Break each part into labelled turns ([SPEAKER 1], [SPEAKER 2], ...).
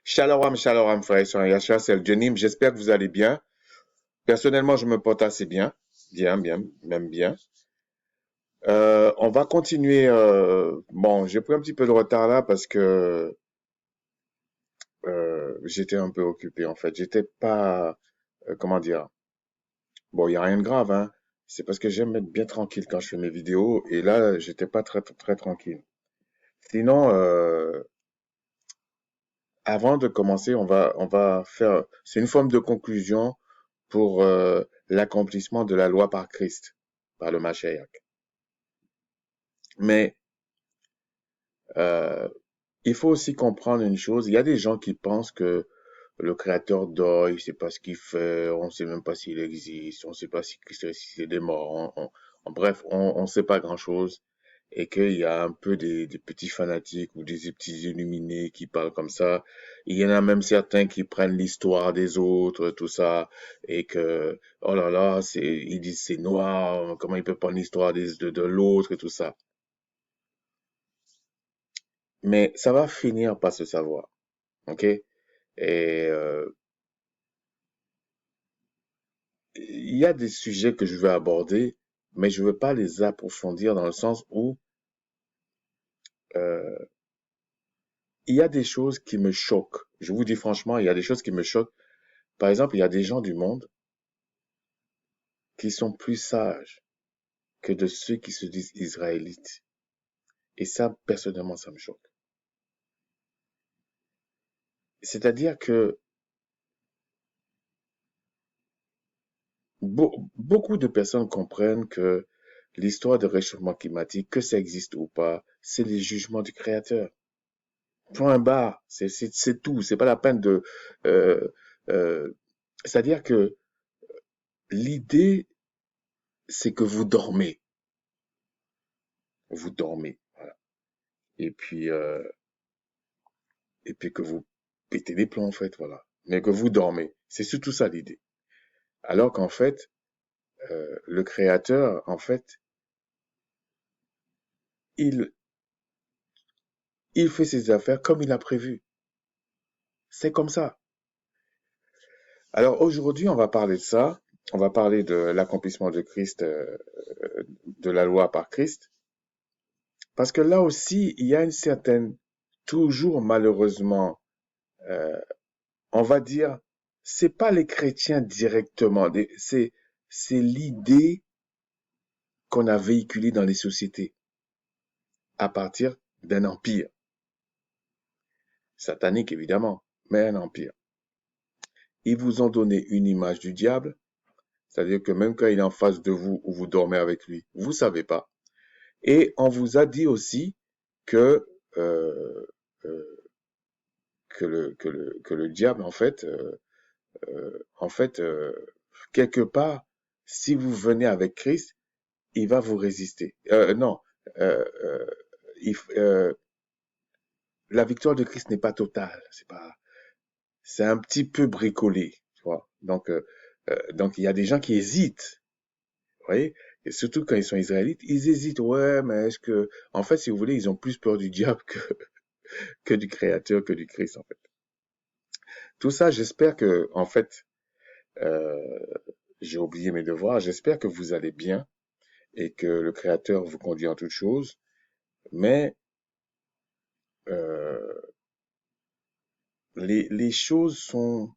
[SPEAKER 1] Shalom, shalom, frère et sœurs. Yahshua, c'est le Jonim. J'espère que vous allez bien. Personnellement, je me porte assez bien. Bien, bien, même bien. On va continuer. Bon, j'ai pris un petit peu de retard là parce que j'étais un peu occupé en fait. J'étais pas, comment dire. Bon, il y a rien de grave, hein. C'est parce que j'aime être bien tranquille quand je fais mes vidéos et là, j'étais pas très, très tranquille. Sinon, avant de commencer, on va faire. C'est une forme de conclusion pour l'accomplissement de la loi par Christ, par le Mashiach. Mais euh, il faut aussi comprendre une chose, il y a des gens qui pensent que le Créateur dort, il ne sait pas ce qu'il fait, on ne sait même pas s'il existe, on ne sait pas si Christ est ressuscité des morts, bref, on ne sait pas grand-chose, et qu'il y a un peu des petits fanatiques ou des petits illuminés qui parlent comme ça. Il y en a même certains qui prennent l'histoire des autres, tout ça, et que, oh là là, ils disent c'est noir, comment ils peuvent prendre l'histoire de l'autre et tout ça. Mais ça va finir par se savoir, ok? Et il y a des sujets que je veux aborder, mais je veux pas les approfondir dans le sens où euh, il y a des choses qui me choquent. Je vous dis franchement, il y a des choses qui me choquent. Par exemple, il y a des gens du monde qui sont plus sages que de ceux qui se disent israélites. Et ça, personnellement, ça me choque. C'est-à-dire que beaucoup de personnes comprennent que l'histoire de réchauffement climatique, que ça existe ou pas, c'est les jugements du Créateur. Point barre, c'est tout. C'est pas la peine de. Euh, euh, C'est-à-dire que l'idée, c'est que vous dormez, voilà. Et puis, euh, et puis que vous pétez des plombs en fait, voilà. Mais que vous dormez, c'est surtout ça l'idée. Alors qu'en fait, le Créateur, en fait, il il fait ses affaires comme il a prévu. C'est comme ça. Alors aujourd'hui, on va parler de ça. On va parler de l'accomplissement de Christ, de la loi par Christ. Parce que là aussi, il y a une certaine, toujours malheureusement, euh, on va dire, c'est pas les chrétiens directement, c'est l'idée qu'on a véhiculée dans les sociétés à partir d'un empire. Satanique évidemment, mais un empire. Ils vous ont donné une image du diable, c'est-à-dire que même quand il est en face de vous ou vous dormez avec lui, vous savez pas. Et on vous a dit aussi que euh, euh, que le diable en fait, quelque part, si vous venez avec Christ, il va vous résister. Non, euh, euh, il- euh, la victoire de Christ n'est pas totale. C'est un petit peu bricolé, tu vois. Donc il y a des gens qui hésitent, vous voyez. Et surtout quand ils sont israélites, ils hésitent. Ouais, mais est-ce que, en fait, si vous voulez, ils ont plus peur du diable que du Créateur, que du Christ, en fait. Tout ça, j'espère que, en fait, euh, j'ai oublié mes devoirs. J'espère que vous allez bien et que le Créateur vous conduit en toutes choses. Mais euh, les choses sont...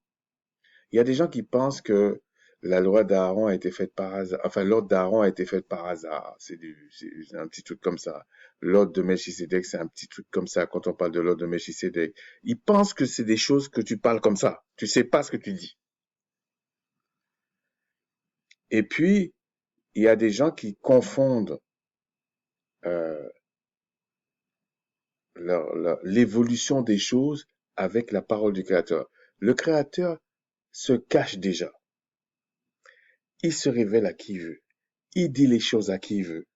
[SPEAKER 1] Il y a des gens qui pensent que la loi d'Aaron a été faite par hasard. Enfin, l'ordre d'Aaron a été fait par hasard. C'est un petit truc comme ça. L'ordre de Melchisédek, c'est un petit truc comme ça quand on parle de l'ordre de Melchisédek. Ils pensent que c'est des choses que tu parles comme ça. Tu sais pas ce que tu dis. Et puis, il y a des gens qui confondent euh, l'évolution des choses avec la parole du Créateur. Le Créateur se cache déjà. Il se révèle à qui il veut. Il dit les choses à qui il veut.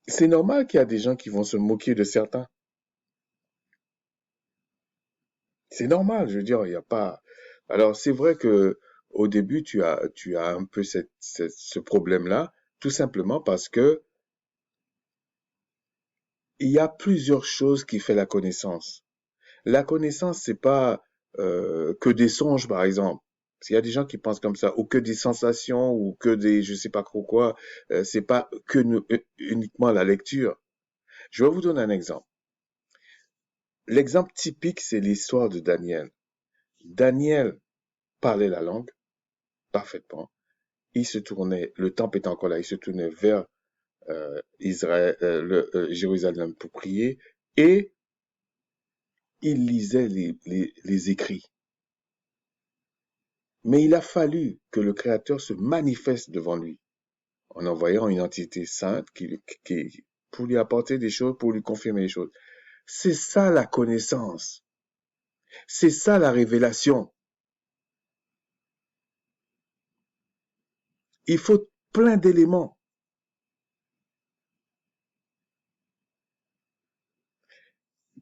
[SPEAKER 1] C'est normal qu'il y a des gens qui vont se moquer de certains. C'est normal, je veux dire, il n'y a pas... Alors, c'est vrai que au début, tu as un peu ce problème-là, tout simplement parce que il y a plusieurs choses qui font la connaissance. La connaissance, c'est pas que des songes, par exemple. Parce qu'il y a des gens qui pensent comme ça, ou que des sensations, ou que des, je sais pas trop quoi. C'est pas que uniquement la lecture. Je vais vous donner un exemple. L'exemple typique, c'est l'histoire de Daniel. Daniel parlait la langue parfaitement. Il se tournait, le temple était encore là, il se tournait vers Israël, Jérusalem pour prier, et il lisait les écrits. Mais il a fallu que le Créateur se manifeste devant lui en envoyant une entité sainte pour lui apporter des choses, pour lui confirmer les choses. C'est ça la connaissance. C'est ça la révélation. Il faut plein d'éléments.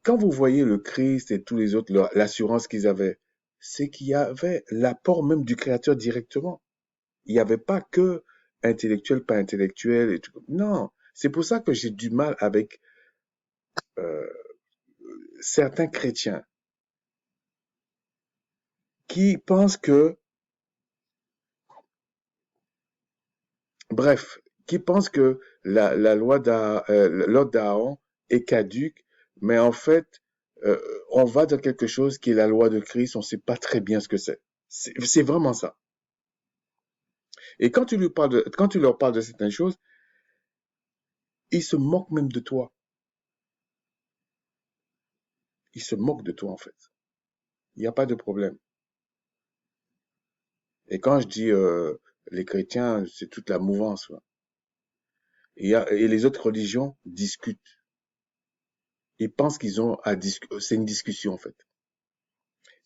[SPEAKER 1] Quand vous voyez le Christ et tous les autres, l'assurance qu'ils avaient, c'est qu'il y avait l'apport même du Créateur directement. Il n'y avait pas que intellectuel, pas intellectuel et tout. Non, c'est pour ça que j'ai du mal avec euh, certains chrétiens qui pensent que, bref, qui pensent que la loi l'ordre d'Aaron est caduque, mais en fait, euh, on va dans quelque chose qui est la loi de Christ, on ne sait pas très bien ce que c'est. C'est vraiment ça. Et quand tu leur parles de certaines choses, ils se moquent même de toi. Ils se moquent de toi, en fait. Il n'y a pas de problème. Et quand je dis les chrétiens, c'est toute la mouvance. Ouais. Et les autres religions discutent. Ils pensent qu'ils ont à discuter. C'est une discussion, en fait.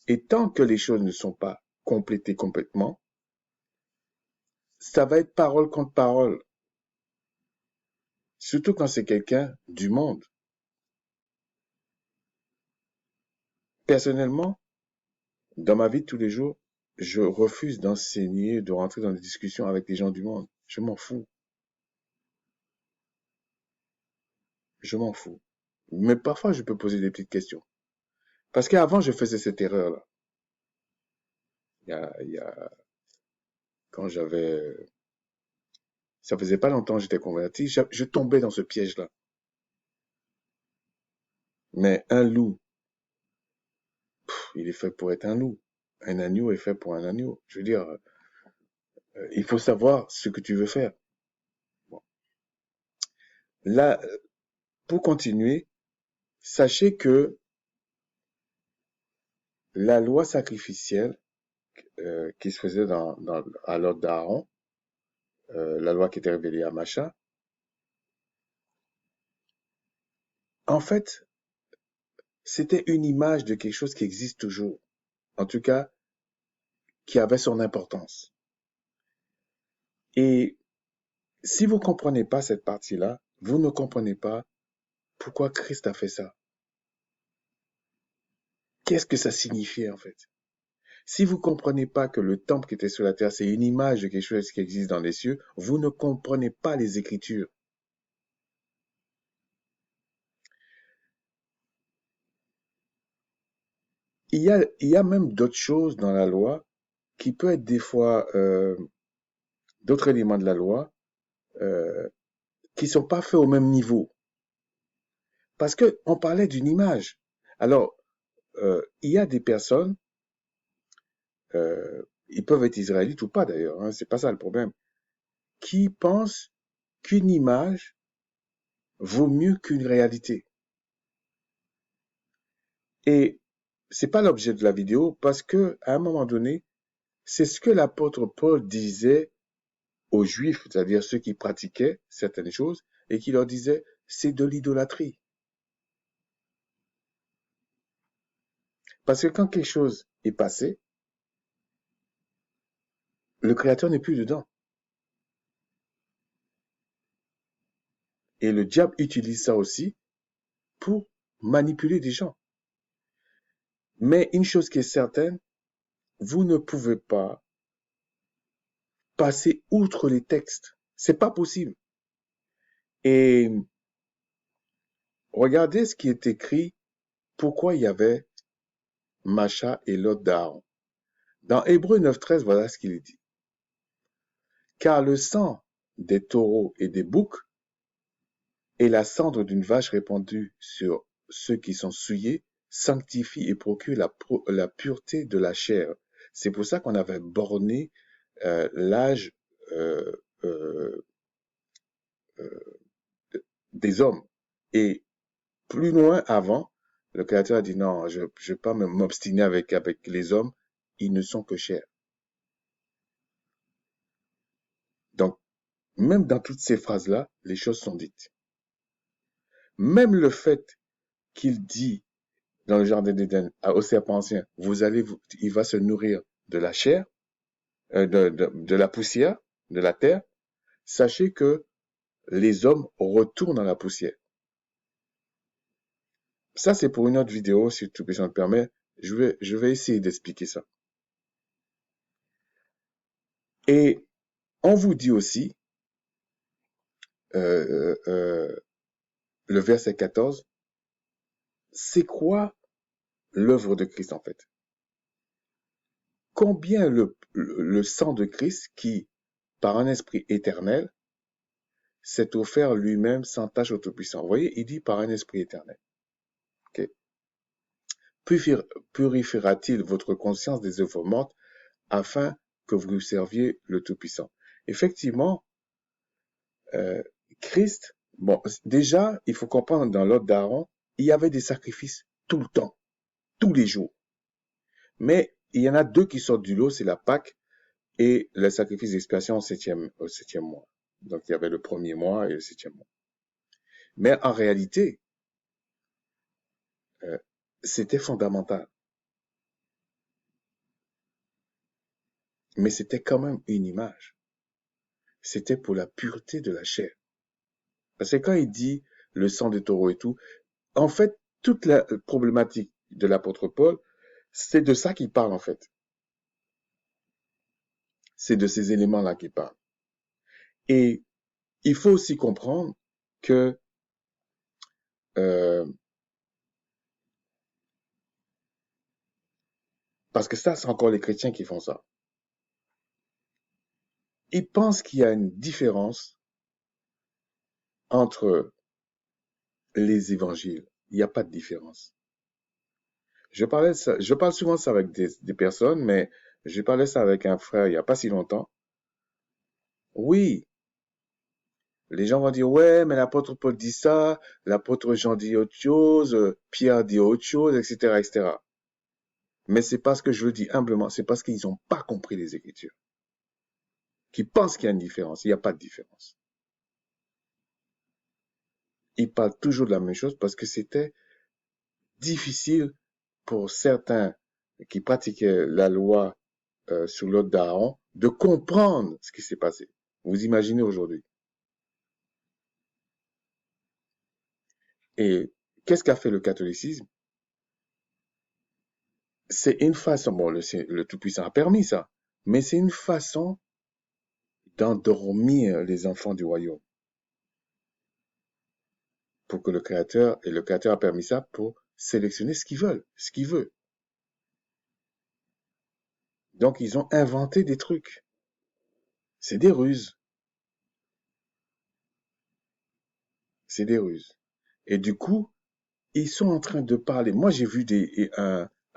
[SPEAKER 1] Et tant que les choses ne sont pas complétées complètement, ça va être parole contre parole. Surtout quand c'est quelqu'un du monde. Personnellement, dans ma vie de tous les jours, je refuse d'enseigner, de rentrer dans des discussions avec les gens du monde. Je m'en fous. Je m'en fous. Mais parfois, je peux poser des petites questions. Parce qu'avant, je faisais cette erreur-là. Il y a, quand ça faisait pas longtemps que j'étais converti, je tombais dans ce piège-là. Mais un loup, il est fait pour être un loup. Un agneau est fait pour un agneau. Je veux dire, il faut savoir ce que tu veux faire. Bon. Là, pour continuer, sachez que la loi sacrificielle qui se faisait à l'ordre d'Aaron, la loi qui était révélée à Macha, en fait, c'était une image de quelque chose qui existe toujours. En tout cas, qui avait son importance. Et si vous ne comprenez pas cette partie-là, vous ne comprenez pas pourquoi Christ a fait ça. Qu'est-ce que ça signifiait en fait? Si vous ne comprenez pas que le temple qui était sur la terre, c'est une image de quelque chose qui existe dans les cieux, vous ne comprenez pas les Écritures. Il y a même d'autres choses dans la loi qui peuvent être des fois d'autres éléments de la loi euh, qui sont pas faits au même niveau. Parce que on parlait d'une image. Alors, il y a des personnes, ils peuvent être israélites ou pas d'ailleurs, hein, c'est pas ça le problème, qui pensent qu'une image vaut mieux qu'une réalité. Et c'est pas l'objet de la vidéo parce que à un moment donné, c'est ce que l'apôtre Paul disait aux Juifs, c'est-à-dire ceux qui pratiquaient certaines choses, et qui leur disait c'est de l'idolâtrie. Parce que quand quelque chose est passé, le Créateur n'est plus dedans. Et le diable utilise ça aussi pour manipuler des gens. Mais une chose qui est certaine, vous ne pouvez pas passer outre les textes. C'est pas possible. Et regardez ce qui est écrit, pourquoi il y avait Macha et l'autre d'Aaron. Dans Hébreux 9.13, voilà ce qu'il dit. Car le sang des taureaux et des boucs et la cendre d'une vache répandue sur ceux qui sont souillés sanctifie et procure la pureté de la chair. C'est pour ça qu'on avait borné l'âge euh, euh, euh, des hommes. Et plus loin avant, le Créateur a dit non, je ne vais pas m'obstiner avec les hommes, ils ne sont que chair. Donc, même dans toutes ces phrases-là, les choses sont dites. Même le fait qu'il dit dans le jardin d'Éden au serpent ancien, il va se nourrir de la chair, de la poussière, de la terre, sachez que les hommes retournent dans la poussière. Ça, c'est pour une autre vidéo, si tout puissant me permet. Je vais essayer d'expliquer ça. Et on vous dit aussi, le verset 14, c'est quoi l'œuvre de Christ en fait? Combien le sang de Christ qui, par un esprit éternel, s'est offert lui-même sans tâche au Tout-Puissant. Vous voyez, il dit par un esprit éternel. Okay. Purifiera-t-il votre conscience des œuvres mortes afin que vous serviez le Tout-Puissant? Effectivement, Christ, bon, déjà, il faut comprendre dans l'ordre d'Aaron, il y avait des sacrifices tout le temps, tous les jours. Mais il y en a deux qui sortent du lot, c'est la Pâque et le sacrifice d'expiation au septième mois. Donc, il y avait le premier mois et le septième mois. Mais en réalité, c'était fondamental. Mais c'était quand même une image. C'était pour la pureté de la chair. Parce que quand il dit le sang des taureaux et tout, en fait, toute la problématique de l'apôtre Paul, c'est de ça qu'il parle en fait. C'est de ces éléments-là qu'il parle. Et il faut aussi comprendre que parce que ça, c'est encore les chrétiens qui font ça. Ils pensent qu'il y a une différence entre les évangiles. Il n'y a pas de différence. Je parle souvent ça avec des personnes, mais je parlais ça avec un frère il n'y a pas si longtemps. Oui, les gens vont dire, ouais, mais l'apôtre Paul dit ça, l'apôtre Jean dit autre chose, Pierre dit autre chose, etc., etc. Mais c'est parce que je le dis humblement, c'est parce qu'ils n'ont pas compris les Écritures. Qu'ils pensent qu'il y a une différence. Il n'y a pas de différence. Ils parlent toujours de la même chose parce que c'était difficile pour certains qui pratiquaient la loi sous l'ordre d'Aaron de comprendre ce qui s'est passé. Vous imaginez aujourd'hui. Et qu'est-ce qu'a fait le catholicisme? C'est une façon, bon, le Tout-Puissant a permis ça, mais c'est une façon d'endormir les enfants du royaume. Pour que le Créateur, et le Créateur a permis ça pour sélectionner ce qu'ils veulent, ce qu'il veut. Donc, ils ont inventé des trucs. C'est des ruses. C'est des ruses. Et du coup, ils sont en train de parler. Moi, j'ai vu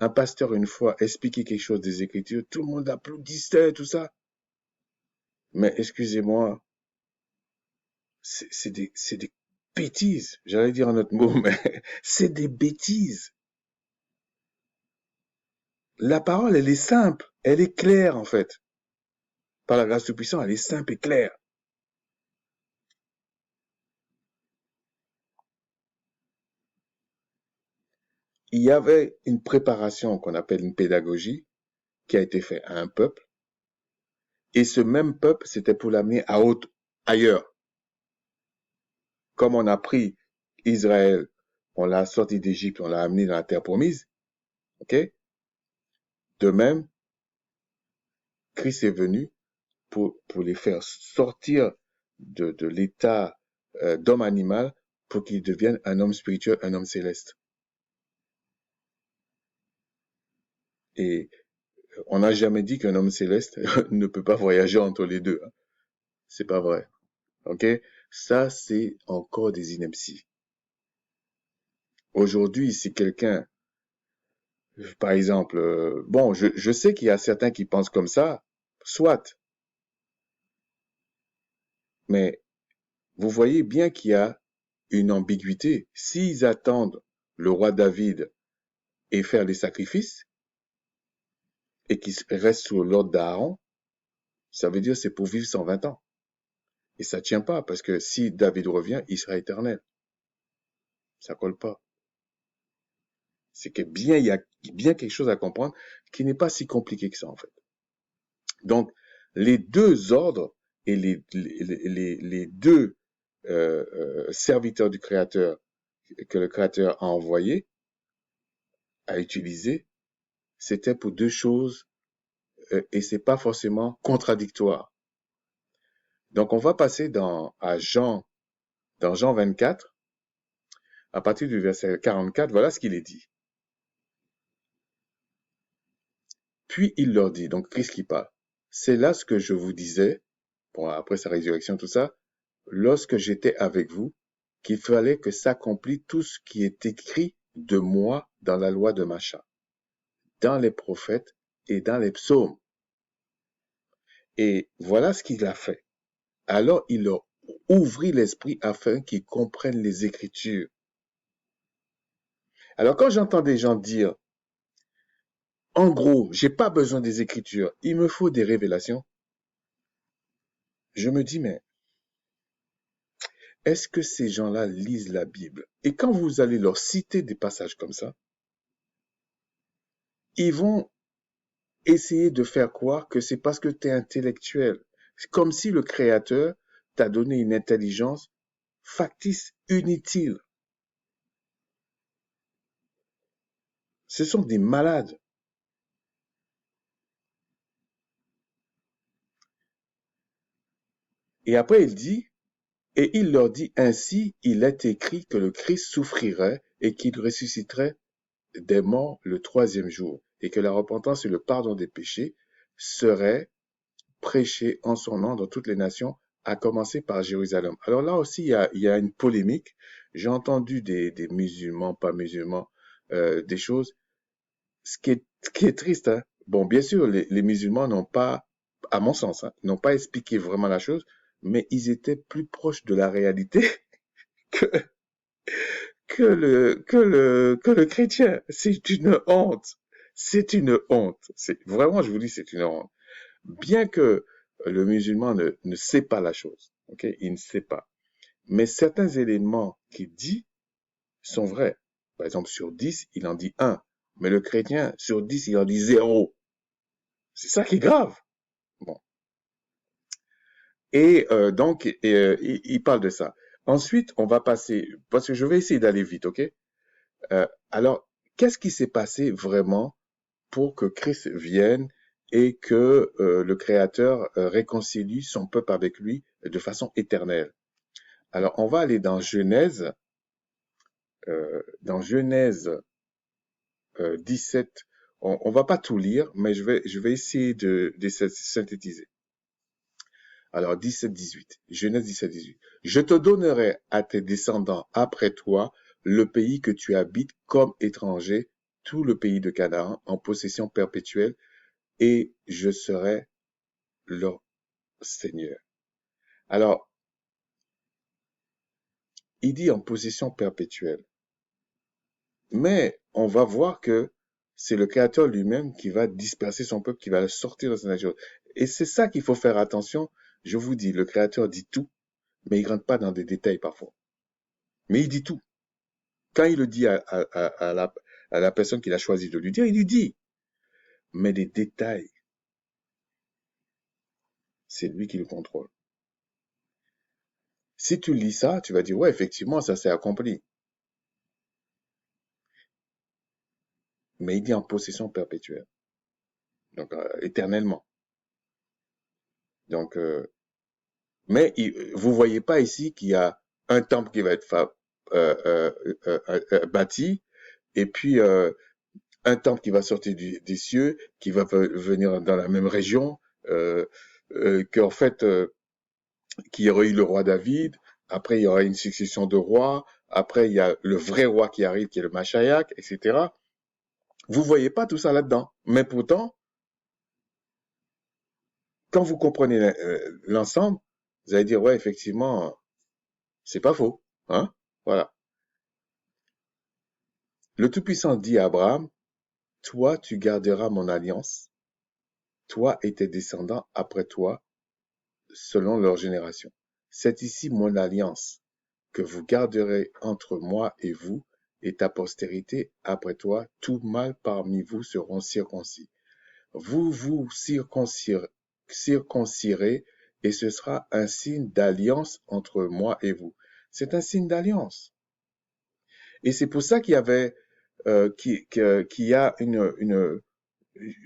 [SPEAKER 1] un pasteur une fois expliquer quelque chose des Écritures. Tout le monde applaudissait, tout ça. Mais excusez-moi, c'est des bêtises. J'allais dire un autre mot, mais c'est des bêtises. La parole, elle est simple. Elle est claire, en fait. Par la grâce du puissant, elle est simple et claire. Il y avait une préparation qu'on appelle une pédagogie qui a été faite à un peuple. Et ce même peuple, c'était pour l'amener ailleurs. Comme on a pris Israël, on l'a sorti d'Égypte, on l'a amené dans la terre promise. Ok? De même, Christ est venu pour les faire sortir de l'état d'homme animal pour qu'il devienne un homme spirituel, un homme céleste. Et on n'a jamais dit qu'un homme céleste ne peut pas voyager entre les deux. Hein. C'est pas vrai. Ok? Ça, c'est encore des inepties. Aujourd'hui, si quelqu'un, par exemple, bon, je sais qu'il y a certains qui pensent comme ça, soit, mais vous voyez bien qu'il y a une ambiguïté. S'ils attendent le roi David et faire les sacrifices, et qu'ils restent sous l'ordre d'Aaron, ça veut dire c'est pour vivre 120 ans. Et ça tient pas, parce que si David revient, il sera éternel. Ça colle pas. C'est que bien, il y a bien quelque chose à comprendre qui n'est pas si compliqué que ça, en fait. Donc, les deux ordres et les deux serviteurs du Créateur que le Créateur a envoyés, a utilisé, c'était pour deux choses et c'est pas forcément contradictoire. Donc, on va passer dans Jean 24, à partir du verset 44, voilà ce qu'il est dit. Puis il leur dit, donc Christ qui parle, c'est là ce que je vous disais, bon, après sa résurrection, tout ça, lorsque j'étais avec vous, qu'il fallait que s'accomplisse tout ce qui est écrit de moi dans la loi de Macha, dans les prophètes et dans les psaumes. Et voilà ce qu'il a fait. Alors il leur ouvrit l'esprit afin qu'ils comprennent les Écritures. Alors quand j'entends des gens dire, en gros, j'ai pas besoin des Écritures, il me faut des révélations, je me dis, mais est-ce que ces gens-là lisent la Bible? Et quand vous allez leur citer des passages comme ça, ils vont essayer de faire croire que c'est parce que tu es intellectuel. C'est comme si le Créateur t'a donné une intelligence factice, inutile. Ce sont des malades. Et après, il dit, et il leur dit, ainsi, il est écrit que le Christ souffrirait et qu'il ressusciterait des morts le troisième jour, et que la repentance et le pardon des péchés seraient prêchés en son nom dans toutes les nations, à commencer par Jérusalem. Alors là aussi, il y a une polémique. J'ai entendu des musulmans, pas musulmans, des choses. Ce qui est triste, hein. Bon, bien sûr, les musulmans n'ont pas, à mon sens, hein, n'ont pas expliqué vraiment la chose, mais ils étaient plus proches de la réalité que, que le chrétien. C'est une honte. C'est une honte. C'est, vraiment, je vous dis, c'est une honte. Bien que le musulman ne sait pas la chose, ok, il ne sait pas. Mais certains éléments qu'il dit sont vrais. Par exemple, sur 10, il en dit un. Mais le chrétien, sur 10, il en dit 0. C'est ça qui est grave. Bon. Et donc, il parle de ça. Ensuite, on va passer, parce que je vais essayer d'aller vite, ok? Alors, qu'est-ce qui s'est passé vraiment pour que Christ vienne et que le Créateur réconcilie son peuple avec lui de façon éternelle? Alors, on va aller dans Genèse 17. On va pas tout lire, mais je vais essayer de synthétiser. Alors, 17-18. Genèse 17-18. Je te donnerai à tes descendants après toi le pays que tu habites comme étranger, tout le pays de Canaan, en possession perpétuelle, et je serai leur Seigneur. Alors, il dit en possession perpétuelle. Mais on va voir que c'est le Créateur lui-même qui va disperser son peuple, qui va le sortir de sa nature. Et c'est ça qu'il faut faire attention. Je vous dis, le Créateur dit tout, mais il ne rentre pas dans des détails parfois. Mais il dit tout. Quand il le dit à la personne qu'il a choisi de lui dire, il lui dit. Mais les détails, c'est lui qui le contrôle. Si tu lis ça, tu vas dire, ouais, effectivement, ça s'est accompli. Mais il dit en possession perpétuelle. Donc, éternellement. Donc, mais vous voyez pas ici qu'il y a un temple qui va être bâti, et puis un temple qui va sortir des cieux, qui va venir dans la même région, qu'en fait, qu'il y aurait eu le roi David, après il y aura une succession de rois, après il y a le vrai roi qui arrive, qui est le Machaïac, etc. Vous voyez pas tout ça là-dedans. Mais pourtant, quand vous comprenez l'ensemble, vous allez dire, ouais, effectivement, c'est pas faux. Hein? Voilà. Le Tout-Puissant dit à Abraham, toi, tu garderas mon alliance, toi et tes descendants après toi, selon leur génération. C'est ici mon alliance que vous garderez entre moi et vous, et ta postérité après toi, tout mâle parmi vous seront circoncis. Vous vous circoncirez, et ce sera un signe d'alliance entre moi et vous. C'est un signe d'alliance. Et c'est pour ça qu'il y avait, qu'il y a une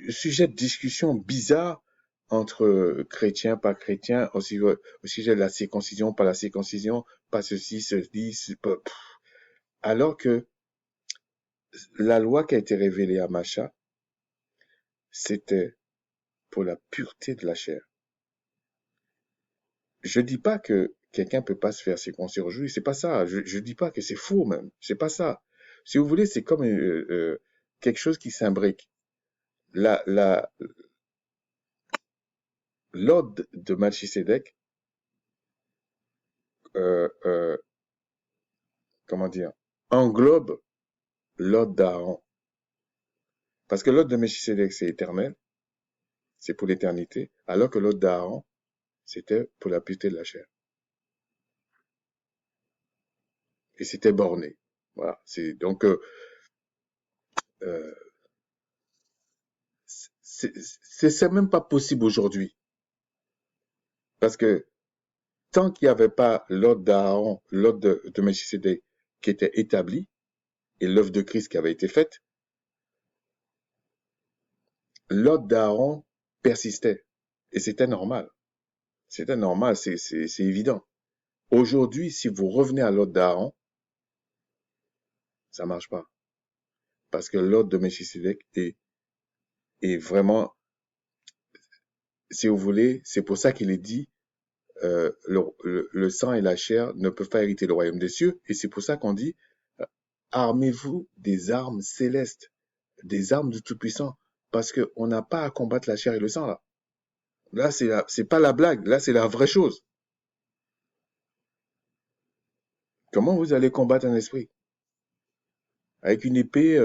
[SPEAKER 1] sujet de discussion bizarre entre chrétiens, pas chrétiens, au sujet de la circoncision, pas la circoncision, pas ceci, ceci, alors que la loi qui a été révélée à Macha, c'était pour la pureté de la chair. Je dis pas que quelqu'un peut pas se faire circoncire aujourd'hui, c'est pas ça. Je dis pas que c'est faux même, c'est pas ça. Si vous voulez, c'est comme quelque chose qui s'imbrique. La l'ordre de Melchisédek, euh, euh, comment dire, englobe l'ordre d'Aaron. Parce que l'ordre de Melchisédek, c'est éternel, c'est pour l'éternité, alors que l'ordre d'Aaron, c'était pour la pureté de la chair. Et c'était borné. Voilà. Donc, euh, c'est même pas possible aujourd'hui. Parce que tant qu'il n'y avait pas l'ordre d'Aaron, l'ordre de Melchisédek qui était établi, et l'œuvre de Christ qui avait été faite, l'ordre d'Aaron persistait. Et c'était normal. C'était normal, c'est évident. Aujourd'hui, si vous revenez à l'ordre d'Aaron, ça marche pas. Parce que l'ordre de Melchisédek est vraiment, si vous voulez, c'est pour ça qu'il est dit, le sang et la chair ne peuvent pas hériter le royaume des cieux. Et c'est pour ça qu'on dit, armez-vous des armes célestes, des armes du Tout-Puissant. Parce qu'on n'a pas à combattre la chair et le sang, là. Là, c'est pas la blague. Là, c'est la vraie chose. Comment vous allez combattre un esprit? Avec une épée,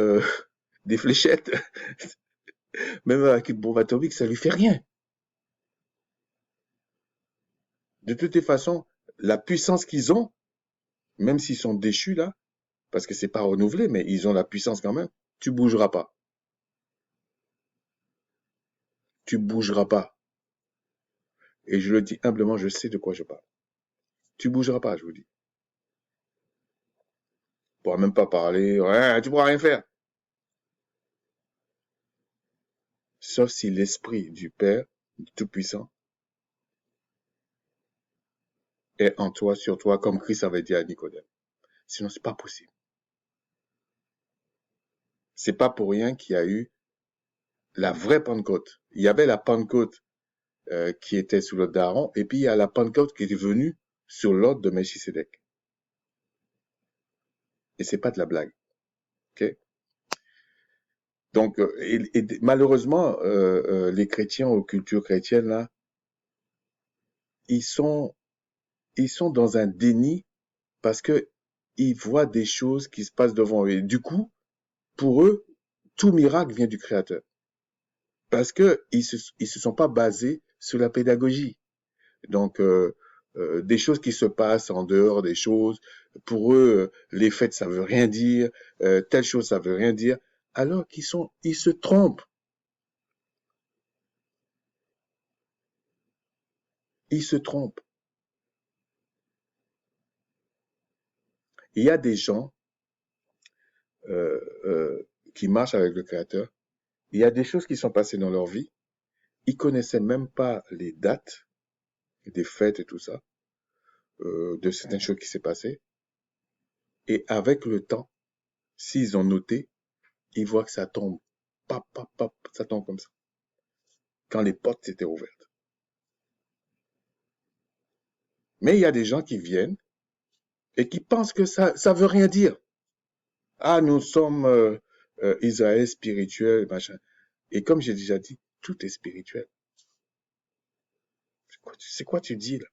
[SPEAKER 1] des fléchettes, même avec une bombe atomique, ça lui fait rien. De toutes les façons, la puissance qu'ils ont, même s'ils sont déchus là, parce que c'est pas renouvelé, mais ils ont la puissance quand même, tu bougeras pas. Tu bougeras pas. Et je le dis humblement, je sais de quoi je parle. Tu bougeras pas, je vous dis. Tu pourras même pas parler, ouais, tu pourras rien faire. Sauf si l'esprit du Père, du Tout-Puissant, est en toi, sur toi, comme Christ avait dit à Nicodème. Sinon, c'est pas possible. C'est pas pour rien qu'il y a eu la vraie Pentecôte. Il y avait la Pentecôte qui était sous l'ordre d'Aaron, et puis il y a la Pentecôte qui est venue sur l'ordre de Melchisédek. Et c'est pas de la blague. Ok? Donc, malheureusement, les chrétiens aux cultures chrétiennes là, ils sont ils sont dans un déni parce que ils voient des choses qui se passent devant eux. Et du coup, pour eux, tout miracle vient du Créateur. Parce que ils se sont pas basés sur la pédagogie. Donc, des choses qui se passent en dehors des choses, pour eux, les fêtes, ça veut rien dire, telle chose, ça veut rien dire, alors ils se trompent. Ils se trompent. Il y a des gens euh, qui marchent avec le Créateur. Il y a des choses qui sont passées dans leur vie. Ils connaissaient même pas les dates des fêtes et tout ça, de certaines choses qui s'est passées. Et avec le temps, s'ils ont noté, ils voient que ça tombe. Pap, pap, pap, ça tombe comme ça. Quand les portes s'étaient ouvertes. Mais il y a des gens qui viennent et qui pensent que ça veut rien dire. Ah, nous sommes Israël spirituel, machin. Et comme j'ai déjà dit, tout est spirituel. C'est quoi tu dis là?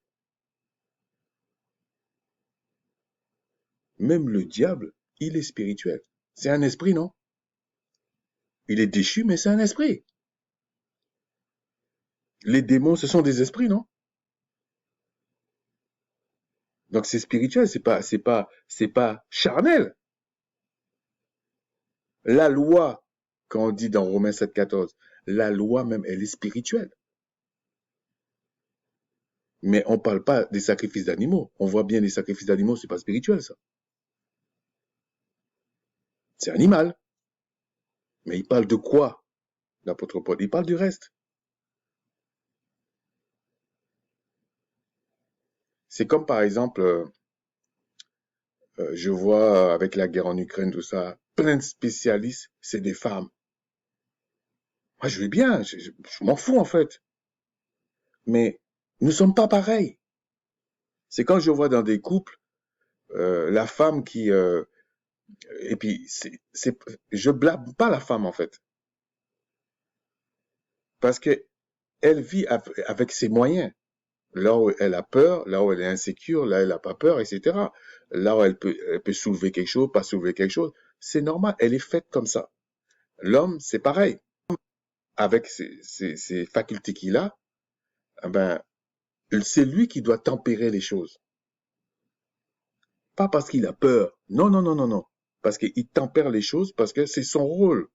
[SPEAKER 1] Même le diable, il est spirituel. C'est un esprit, non? Il est déchu, mais c'est un esprit. Les démons, ce sont des esprits, non? Donc c'est spirituel, c'est pas charnel. La loi, quand on dit dans Romains 7,14, la loi même, elle est spirituelle. Mais on parle pas des sacrifices d'animaux. On voit bien les sacrifices d'animaux, c'est pas spirituel, ça. C'est animal. Mais il parle de quoi, l'apôtre Paul? Il parle du reste. C'est comme par exemple, je vois avec la guerre en Ukraine, tout ça, plein de spécialistes, c'est des femmes. Moi, je vais bien, je m'en fous en fait. Mais nous sommes pas pareils. C'est quand je vois dans des couples, la femme qui... et puis, je blâme pas la femme en fait. Parce que elle vit avec ses moyens. Là où elle a peur, là où elle est insécure, là où elle n'a pas peur, etc. Là où elle peut soulever quelque chose, pas soulever quelque chose. C'est normal, elle est faite comme ça. L'homme, c'est pareil. Avec ses facultés qu'il a, eh ben, c'est lui qui doit tempérer les choses. Pas parce qu'il a peur. Non, non, non, non, non. Parce qu'il tempère les choses parce que c'est son rôle.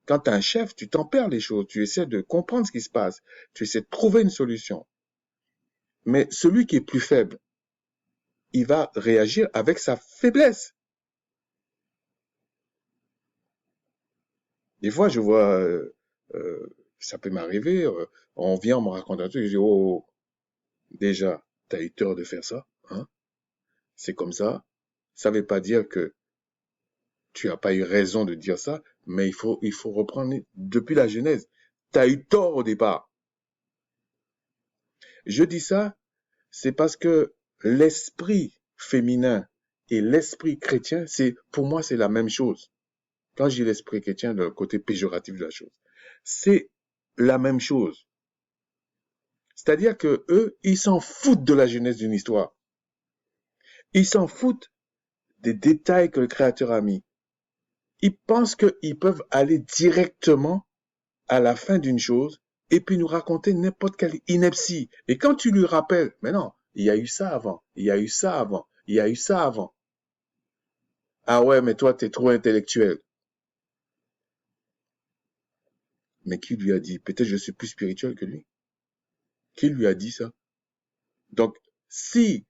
[SPEAKER 1] Quand tu es un chef, tu tempères les choses. Tu essaies de comprendre ce qui se passe. Tu essaies de trouver une solution. Mais celui qui est plus faible, il va réagir avec sa faiblesse. Des fois, je vois, ça peut m'arriver, on vient, on me raconte un truc, je dis, oh, déjà, t'as eu tort de faire ça, hein? C'est comme ça. Ça veut pas dire que tu as pas eu raison de dire ça, mais il faut reprendre depuis la Genèse. T'as eu tort au départ. Je dis ça, c'est parce que l'esprit féminin et l'esprit chrétien, pour moi, c'est la même chose. Quand j'ai l'esprit chrétien, le côté péjoratif de la chose, c'est la même chose. C'est-à-dire que eux, ils s'en foutent de la genèse d'une histoire. Ils s'en foutent des détails que le Créateur a mis. Ils pensent qu'ils peuvent aller directement à la fin d'une chose et puis nous raconter n'importe quelle ineptie. Et quand tu lui rappelles, mais non, il y a eu ça avant, il y a eu ça avant, il y a eu ça avant. Ah ouais, mais toi, t'es trop intellectuel. Mais qui lui a dit? Peut-être je suis plus spirituel que lui. Qui lui a dit ça? Donc, si,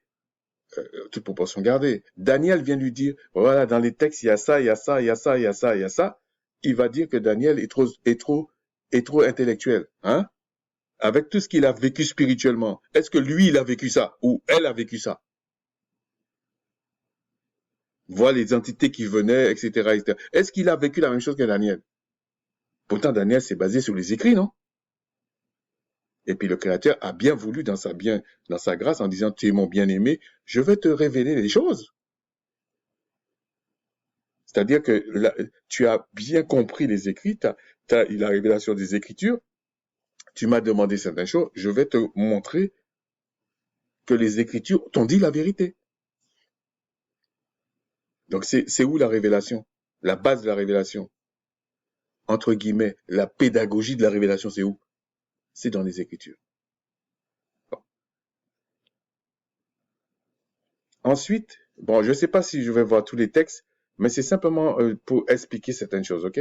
[SPEAKER 1] toute proportion gardée, Daniel vient lui dire, voilà, dans les textes, il y a ça, il y a ça, il y a ça, il y a ça, il y a ça, il va dire que Daniel est trop intellectuel, hein? Avec tout ce qu'il a vécu spirituellement. Est-ce que lui, il a vécu ça? Ou elle a vécu ça? Voir les entités qui venaient, etc., etc. Est-ce qu'il a vécu la même chose que Daniel? Pourtant, Daniel s'est basé sur les écrits, non? Et puis le Créateur a bien voulu dans sa grâce en disant, tu es mon bien-aimé, je vais te révéler les choses. C'est-à-dire que là, tu as bien compris les écrits, t'as eu la révélation des Écritures, tu m'as demandé certaines choses, je vais te montrer que les Écritures t'ont dit la vérité. Donc c'est où la révélation? La base de la révélation. Entre guillemets, la pédagogie de la révélation, c'est où? C'est dans les Écritures. Bon. Ensuite, bon, je ne sais pas si je vais voir tous les textes, mais c'est simplement pour expliquer certaines choses, ok?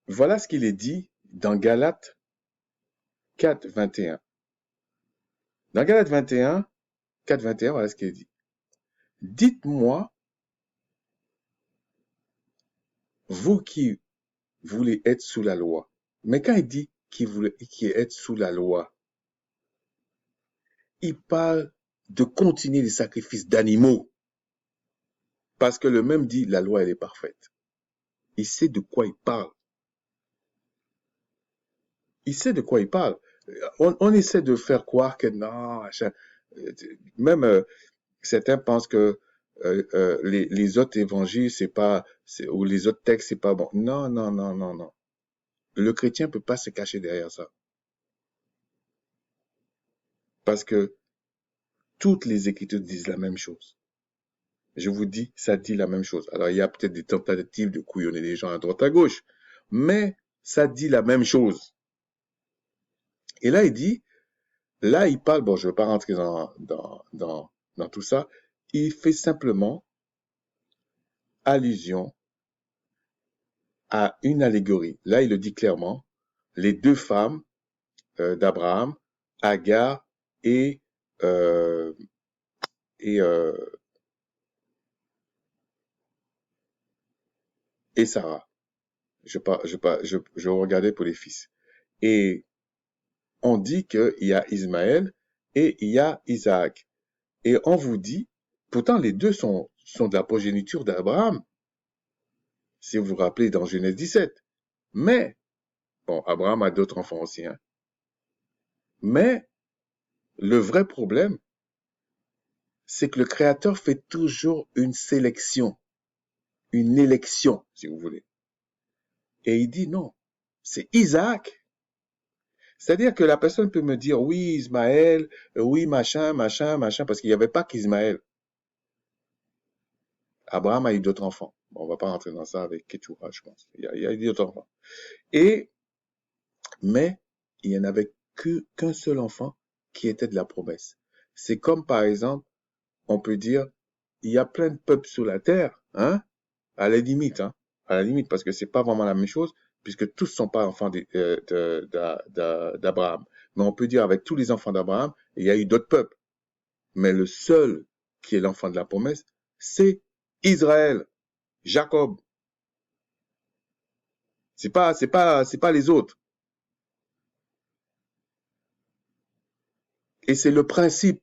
[SPEAKER 1] Voilà ce qu'il est dit dans Galates 4, 21. Dans Galates 21, 4, 21, voilà ce qu'il est dit. Dites-moi, vous qui voulez être sous la loi. Mais quand il dit qui est être sous la loi, il parle de continuer les sacrifices d'animaux. Parce que le même dit, la loi, elle est parfaite. Il sait de quoi il parle. Il sait de quoi il parle. On essaie de faire croire que non, machin. Même certains pensent que les autres évangiles, c'est pas, ou les autres textes, c'est pas bon. Non, non, non, non, non. Le chrétien peut pas se cacher derrière ça. Parce que toutes les Écritures disent la même chose. Je vous dis, ça dit la même chose. Alors, il y a peut-être des tentatives de couillonner les gens à droite à gauche, mais ça dit la même chose. Et là, il dit, là, il parle, bon, je ne veux pas rentrer dans tout ça, il fait simplement allusion à une allégorie. Là, il le dit clairement, les deux femmes d'Abraham, Agar et, euh, et, euh, et Sarah. Je regardais pour les fils. Et on dit qu'il y a Ismaël et il y a Isaac. Et on vous dit, pourtant les deux sont de la progéniture d'Abraham, si vous vous rappelez dans Genèse 17. Mais, bon, Abraham a d'autres enfants aussi, hein. Mais, le vrai problème, c'est que le Créateur fait toujours une sélection, une élection, si vous voulez. Et il dit non, c'est Isaac. C'est-à-dire que la personne peut me dire, oui, Ismaël, oui, machin, machin, machin, parce qu'il n'y avait pas qu'Ismaël. Abraham a eu d'autres enfants. Bon, on va pas rentrer dans ça avec Keturah, je pense. Il y a eu d'autres enfants. Mais, il n'y en avait qu'un seul enfant qui était de la promesse. C'est comme, par exemple, on peut dire, il y a plein de peuples sur la terre, hein, à la limite, hein, à la limite, parce que c'est pas vraiment la même chose, puisque tous ne sont pas enfants d'Abraham. Mais on peut dire, avec tous les enfants d'Abraham, il y a eu d'autres peuples. Mais le seul qui est l'enfant de la promesse, c'est Israël, Jacob. C'est pas les autres. Et c'est le principe.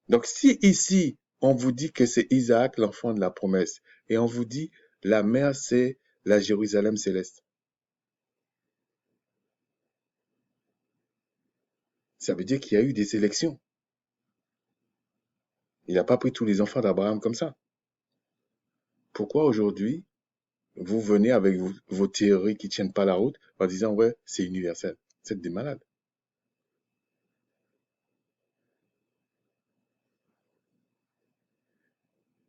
[SPEAKER 1] Donc, si ici, on vous dit que c'est Isaac, l'enfant de la promesse, et on vous dit, la mère, c'est la Jérusalem céleste, ça veut dire qu'il y a eu des sélections. Il n'a pas pris tous les enfants d'Abraham comme ça. Pourquoi aujourd'hui, vous venez avec vos théories qui tiennent pas la route en disant, ouais, c'est universel. C'est des malades.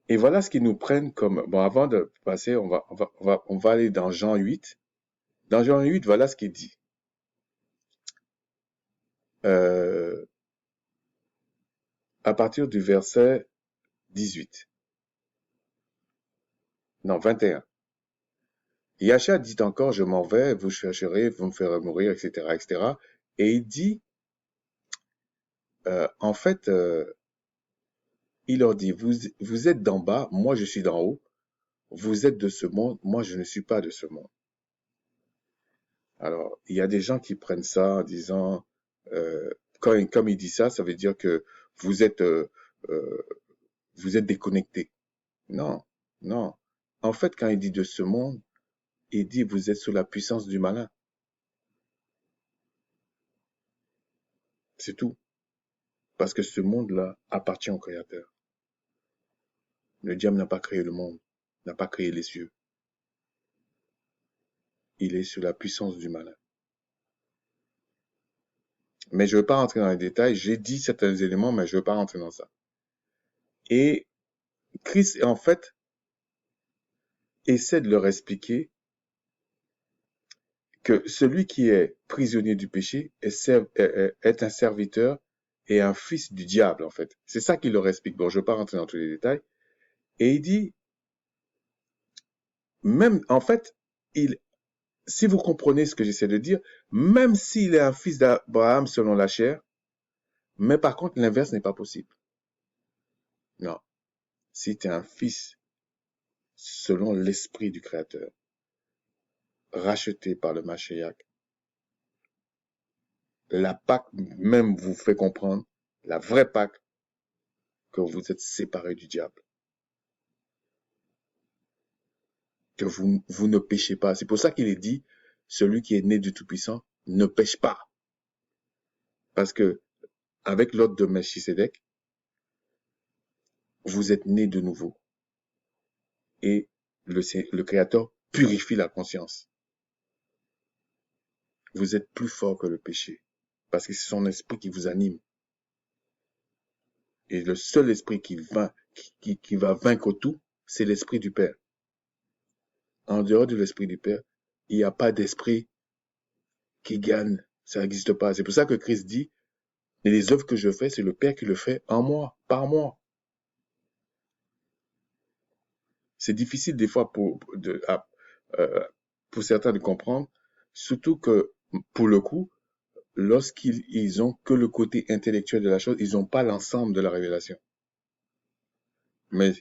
[SPEAKER 1] Et voilà ce qu'ils nous prennent comme, bon, avant de passer, on va aller dans Jean 8. Dans Jean 8, voilà ce qu'il dit. Euh, à partir du verset 18. Non, 21. Yacha dit encore, je m'en vais, vous chercherez, vous me ferez mourir, etc., etc. Et il dit, en fait, il leur dit, vous êtes d'en bas, moi je suis d'en haut, vous êtes de ce monde, moi je ne suis pas de ce monde. Alors, il y a des gens qui prennent ça en disant, comme il dit ça, ça veut dire que vous êtes, euh, euh, vous êtes déconnecté. Non, non. En fait, quand il dit de ce monde, il dit, vous êtes sous la puissance du malin. C'est tout. Parce que ce monde-là appartient au Créateur. Le diable n'a pas créé le monde, n'a pas créé les cieux. Il est sous la puissance du malin. Mais je ne veux pas rentrer dans les détails. J'ai dit certains éléments, mais je ne veux pas rentrer dans ça. Et Christ, en fait, essaie de leur expliquer que celui qui est prisonnier du péché est un serviteur et un fils du diable, en fait. C'est ça qu'il leur explique. Bon, je ne veux pas rentrer dans tous les détails. Et il dit, même, en fait, si vous comprenez ce que j'essaie de dire, même s'il est un fils d'Abraham selon la chair, mais par contre, l'inverse n'est pas possible. Non. Si tu es un fils selon l'esprit du Créateur, racheté par le Mashiach, la Pâque même vous fait comprendre, la vraie Pâque, que vous êtes séparés du diable, que vous ne péchez pas. C'est pour ça qu'il est dit, celui qui est né du Tout-Puissant ne pêche pas. Parce que, avec l'ordre de Melchisédek, vous êtes né de nouveau. Et le Créateur purifie la conscience. Vous êtes plus fort que le péché. Parce que c'est son esprit qui vous anime. Et le seul esprit qui va vaincre tout, c'est l'esprit du Père. En dehors de l'esprit du Père, il n'y a pas d'esprit qui gagne. Ça n'existe pas. C'est pour ça que Christ dit, et les œuvres que je fais, c'est le Père qui le fait en moi, par moi. C'est difficile des fois pour certains de comprendre, surtout que, pour le coup, lorsqu'ils ont que le côté intellectuel de la chose, ils n'ont pas l'ensemble de la révélation. Mais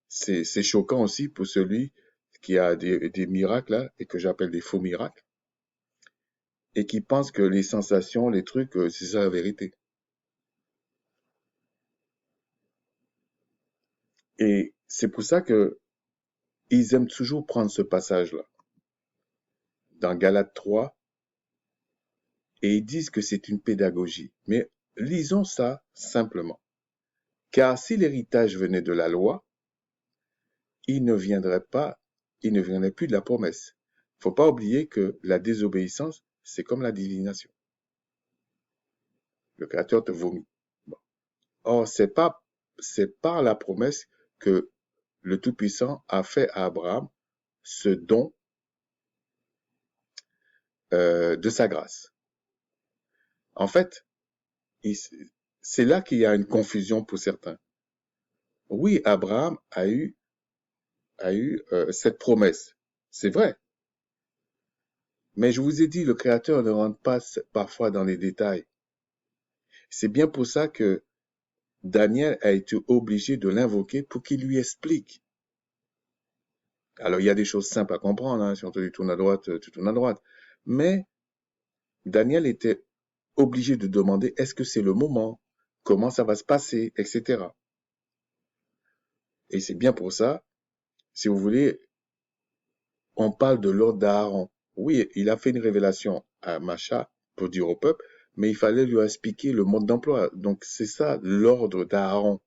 [SPEAKER 1] c'est choquant aussi pour celui qui a des miracles là, et que j'appelle des faux miracles, et qui pense que les sensations, les trucs, c'est ça la vérité. Et c'est pour ça que ils aiment toujours prendre ce passage-là dans Galates 3, et ils disent que c'est une pédagogie. Mais lisons ça simplement. Car si l'héritage venait de la loi, il ne viendrait plus de la promesse. Faut pas oublier que la désobéissance, c'est comme la divination. Le Créateur te vomit. Bon. Or, c'est par la promesse que le Tout-Puissant a fait à Abraham ce don de sa grâce. En fait, c'est là qu'il y a une confusion pour certains. Oui, Abraham a eu cette promesse. C'est vrai. Mais je vous ai dit, le Créateur ne rentre pas parfois dans les détails. C'est bien pour ça que Daniel a été obligé de l'invoquer pour qu'il lui explique. Alors, il y a des choses simples à comprendre, hein. Si on te dit tourne à droite, tu tournes à droite. Mais Daniel était obligé de demander est-ce que c'est le moment, comment ça va se passer, etc. Et c'est bien pour ça, si vous voulez, on parle de l'ordre d'Aaron. Oui, il a fait une révélation à Macha pour dire au peuple, mais il fallait lui expliquer le mode d'emploi. Donc c'est ça, l'ordre d'Aaron.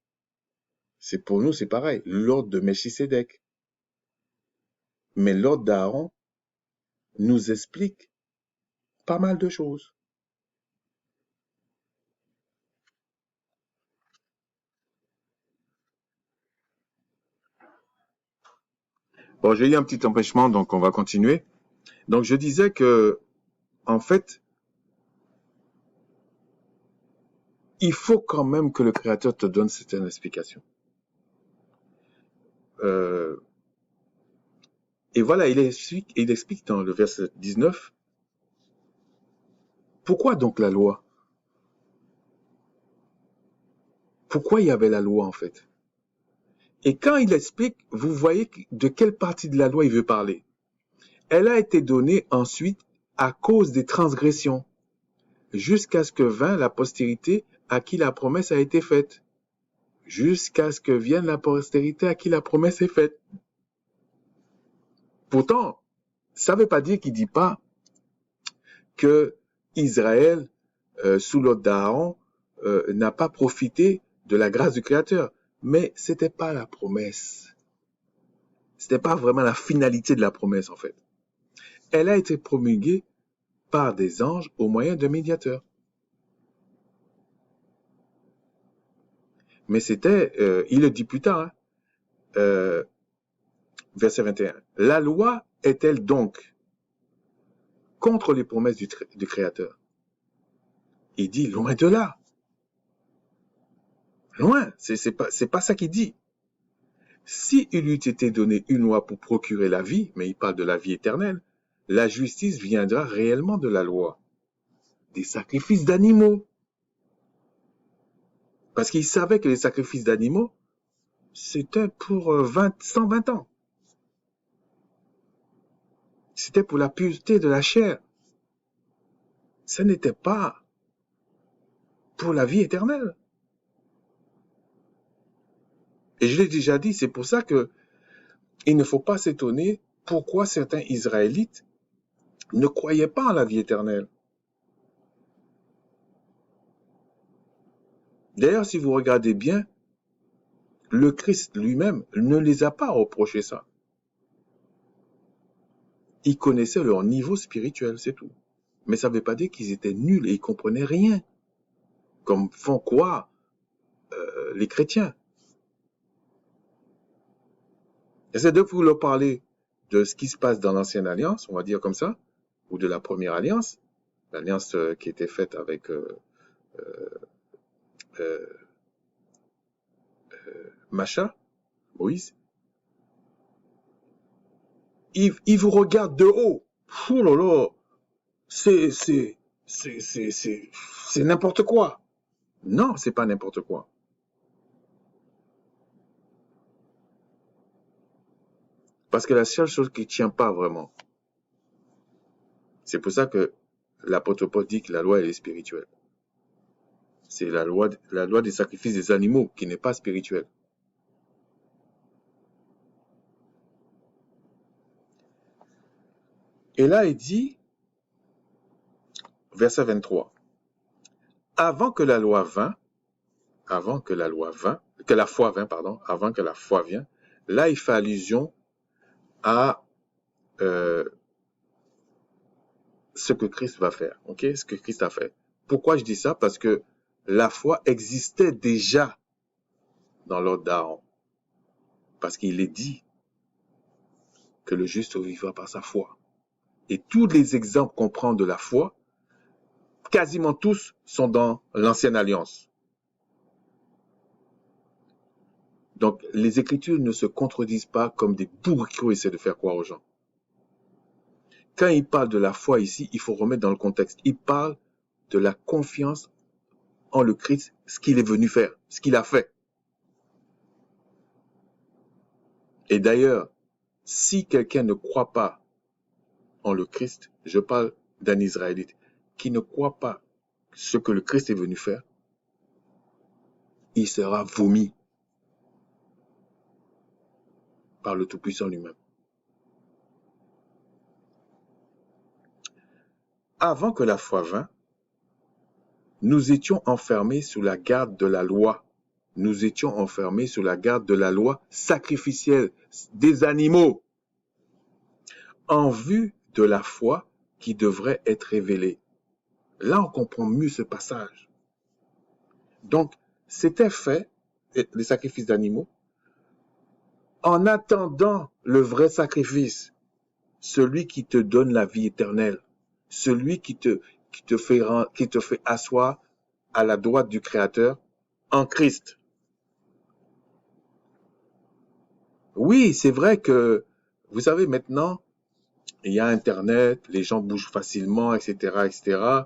[SPEAKER 1] C'est pour nous, c'est pareil, l'ordre de Melchisédek. Mais l'ordre d'Aaron nous explique pas mal de choses. Bon, j'ai eu un petit empêchement, donc on va continuer. Donc je disais que, en fait, il faut quand même que le Créateur te donne certaines explications. Et voilà, il explique dans le verset 19, pourquoi donc la loi? Pourquoi il y avait la loi en fait? Et quand il explique, vous voyez de quelle partie de la loi il veut parler. Elle a été donnée ensuite à cause des transgressions, jusqu'à ce que vint la postérité à qui la promesse a été faite. Jusqu'à ce que vienne la postérité à qui la promesse est faite. Pourtant, ça ne veut pas dire qu'il ne dit pas que Israël, sous l'ordre d'Aaron, n'a pas profité de la grâce du Créateur. Mais ce n'était pas la promesse. Ce n'était pas vraiment la finalité de la promesse, en fait. Elle a été promulguée par des anges au moyen d'un médiateur. Mais c'était, il le dit plus tard, hein, verset 21. La loi est-elle donc contre les promesses du Créateur? Il dit, loin de là. Loin, c'est pas ça qu'il dit. Si il eût été donné une loi pour procurer la vie, mais il parle de la vie éternelle, la justice viendra réellement de la loi, des sacrifices d'animaux. Parce qu'il savait que les sacrifices d'animaux, c'était pour 120 ans. C'était pour la pureté de la chair. Ce n'était pas pour la vie éternelle. Et je l'ai déjà dit, c'est pour ça que il ne faut pas s'étonner pourquoi certains Israélites ne croyaient pas en la vie éternelle. D'ailleurs, si vous regardez bien, le Christ lui-même ne les a pas reproché ça. Ils connaissaient leur niveau spirituel, c'est tout. Mais ça ne veut pas dire qu'ils étaient nuls et ils comprenaient rien, comme font croire les chrétiens. J'essaie de vous leur parler de ce qui se passe dans l'ancienne alliance, on va dire comme ça, ou de la première alliance, l'alliance qui était faite avec Macha, Moïse. Il vous regarde de haut. Oh là là, c'est n'importe quoi. Non, c'est pas n'importe quoi. Parce que la seule chose qui ne tient pas vraiment, c'est pour ça que l'apôtre Paul dit que la loi elle est spirituelle. C'est la loi des sacrifices des animaux qui n'est pas spirituelle. Et là, il dit, verset 23, avant que la foi vienne, là, il fait allusion à ce que Christ va faire, ok? Ce que Christ a fait. Pourquoi je dis ça? Parce que la foi existait déjà dans l'ordre d'Aaron. Parce qu'il est dit que le juste vivra par sa foi. Et tous les exemples qu'on prend de la foi, quasiment tous sont dans l'ancienne alliance. Donc, les Écritures ne se contredisent pas comme des bourriquots essaient de faire croire aux gens. Quand il parle de la foi ici, il faut remettre dans le contexte. Il parle de la confiance en le Christ, ce qu'il est venu faire, ce qu'il a fait. Et d'ailleurs, si quelqu'un ne croit pas en le Christ, je parle d'un Israélite, qui ne croit pas ce que le Christ est venu faire, il sera vomi par le Tout-Puissant lui-même. Avant que la foi vînt, nous étions enfermés sous la garde de la loi. Nous étions enfermés sous la garde de la loi sacrificielle des animaux, en vue de la foi qui devrait être révélée. Là, on comprend mieux ce passage. Donc, c'était fait, les sacrifices d'animaux, en attendant le vrai sacrifice, celui qui te donne la vie éternelle, celui qui te fait asseoir à la droite du Créateur en Christ. Oui, c'est vrai que, vous savez, maintenant, il y a Internet, les gens bougent facilement, etc., etc.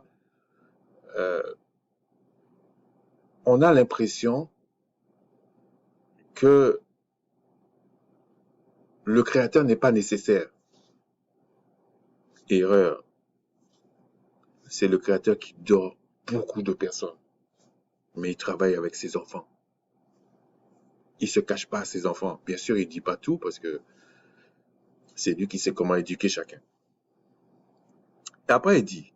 [SPEAKER 1] On a l'impression que le Créateur n'est pas nécessaire. Erreur. C'est le Créateur qui dort beaucoup de personnes, mais il travaille avec ses enfants. Il se cache pas à ses enfants. Bien sûr, il dit pas tout parce que c'est lui qui sait comment éduquer chacun. Et après, il dit,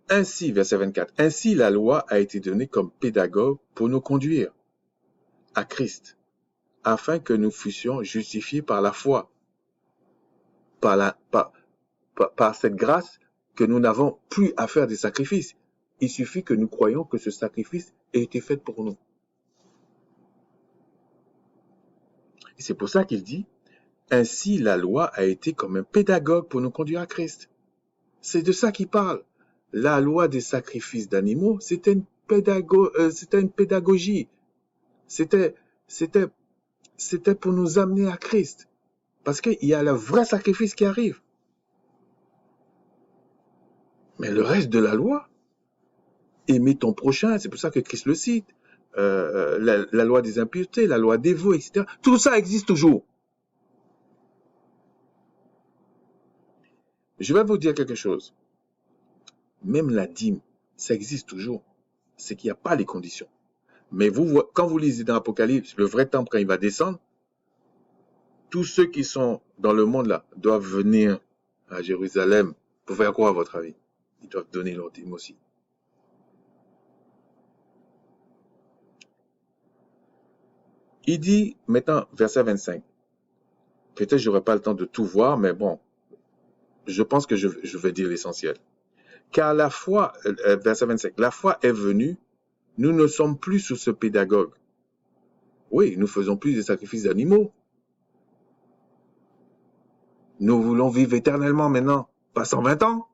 [SPEAKER 1] ainsi, verset 24, ainsi la loi a été donnée comme pédagogue pour nous conduire à Christ, afin que nous fussions justifiés par la foi, par cette grâce que nous n'avons plus à faire des sacrifices. Il suffit que nous croyions que ce sacrifice a été fait pour nous. Et c'est pour ça qu'il dit, ainsi la loi a été comme un pédagogue pour nous conduire à Christ. C'est de ça qu'il parle. La loi des sacrifices d'animaux, c'était une pédagogie. C'était pour nous amener à Christ. Parce qu'il y a le vrai sacrifice qui arrive. Mais le reste de la loi, aimer ton prochain, c'est pour ça que Christ le cite, la loi des impuretés, la loi des veaux, etc. Tout ça existe toujours. Je vais vous dire quelque chose. Même la dîme, ça existe toujours. C'est qu'il n'y a pas les conditions. Mais quand vous lisez dans l'Apocalypse, le vrai temple, quand il va descendre, tous ceux qui sont dans le monde là doivent venir à Jérusalem pour faire quoi à votre avis? Ils doivent donner leur dîme aussi. Il dit maintenant, verset 25, peut-être je n'aurai pas le temps de tout voir, mais bon, je pense que je vais dire l'essentiel. Car la foi, verset 25, la foi est venue, nous ne sommes plus sous ce pédagogue. Oui, nous faisons plus des sacrifices d'animaux. Nous voulons vivre éternellement maintenant, pas 120 ans.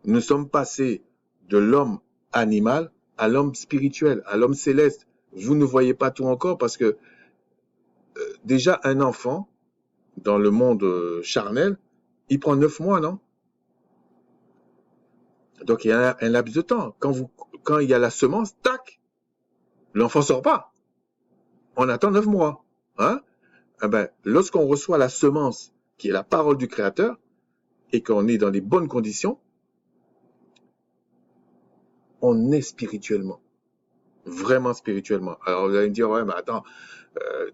[SPEAKER 1] Nous sommes passés de l'homme animal à l'homme spirituel, à l'homme céleste. Vous ne voyez pas tout encore parce que déjà un enfant, dans le monde charnel, il prend 9 mois, non? Donc il y a un laps de temps. Quand il y a la semence, tac, l'enfant sort pas. On attend 9 mois. Hein? Eh ben, lorsqu'on reçoit la semence, qui est la parole du Créateur, et qu'on est dans les bonnes conditions, on est spirituellement. Vraiment spirituellement. Alors vous allez me dire, ouais, mais attends,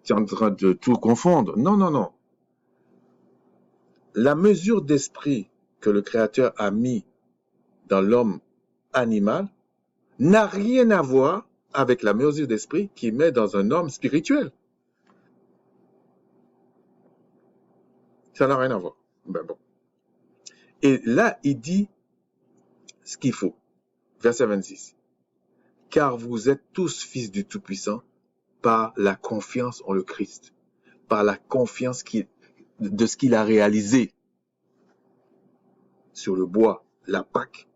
[SPEAKER 1] tu es en train de tout confondre. Non, non, non. La mesure d'esprit que le Créateur a mis dans l'homme animal n'a rien à voir avec la mesure d'esprit qu'il met dans un homme spirituel. Ça n'a rien à voir. Ben bon. Et là, il dit ce qu'il faut. Verset 26. Car vous êtes tous fils du Tout-Puissant par la confiance en le Christ, par la confiance de ce qu'il a réalisé sur le bois, la Pâque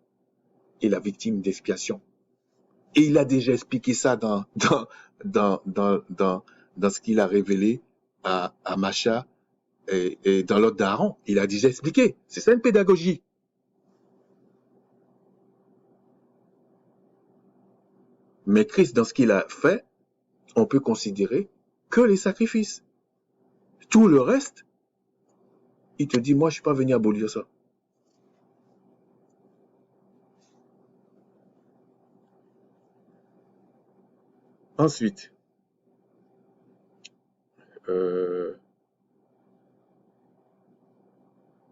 [SPEAKER 1] et la victime d'expiation. Et il a déjà expliqué ça dans ce qu'il a révélé à Macha et dans l'ordre d'Aaron. Il a déjà expliqué. C'est ça une pédagogie. Mais Christ, dans ce qu'il a fait, on peut considérer que les sacrifices. Tout le reste, il te dit, moi, je suis pas venu abolir ça. Ensuite,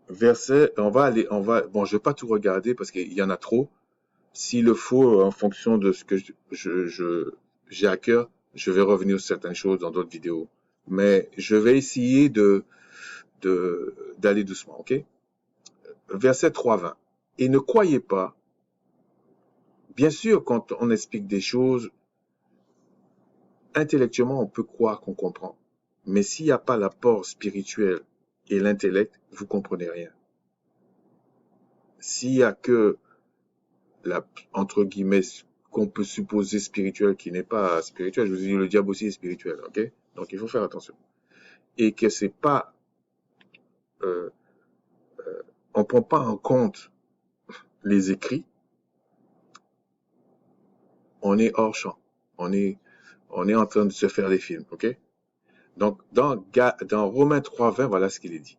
[SPEAKER 1] verset, bon, je vais pas tout regarder parce qu'il y en a trop. S'il le faut, en fonction de ce que j'ai à cœur, je vais revenir sur certaines choses dans d'autres vidéos. Mais je vais essayer d'aller doucement, ok? Verset 3:20. Et ne croyez pas, bien sûr, quand on explique des choses, intellectuellement, on peut croire qu'on comprend. Mais s'il n'y a pas l'apport spirituel et l'intellect, vous comprenez rien. S'il y a que entre guillemets, qu'on peut supposer spirituel qui n'est pas spirituel, je vous dis, le diable aussi est spirituel, ok? Donc il faut faire attention. Et que c'est pas, on prend pas en compte les écrits, on est hors champ. On est en train de se faire des films, ok? Donc, dans Romains 3:20, voilà ce qu'il est dit.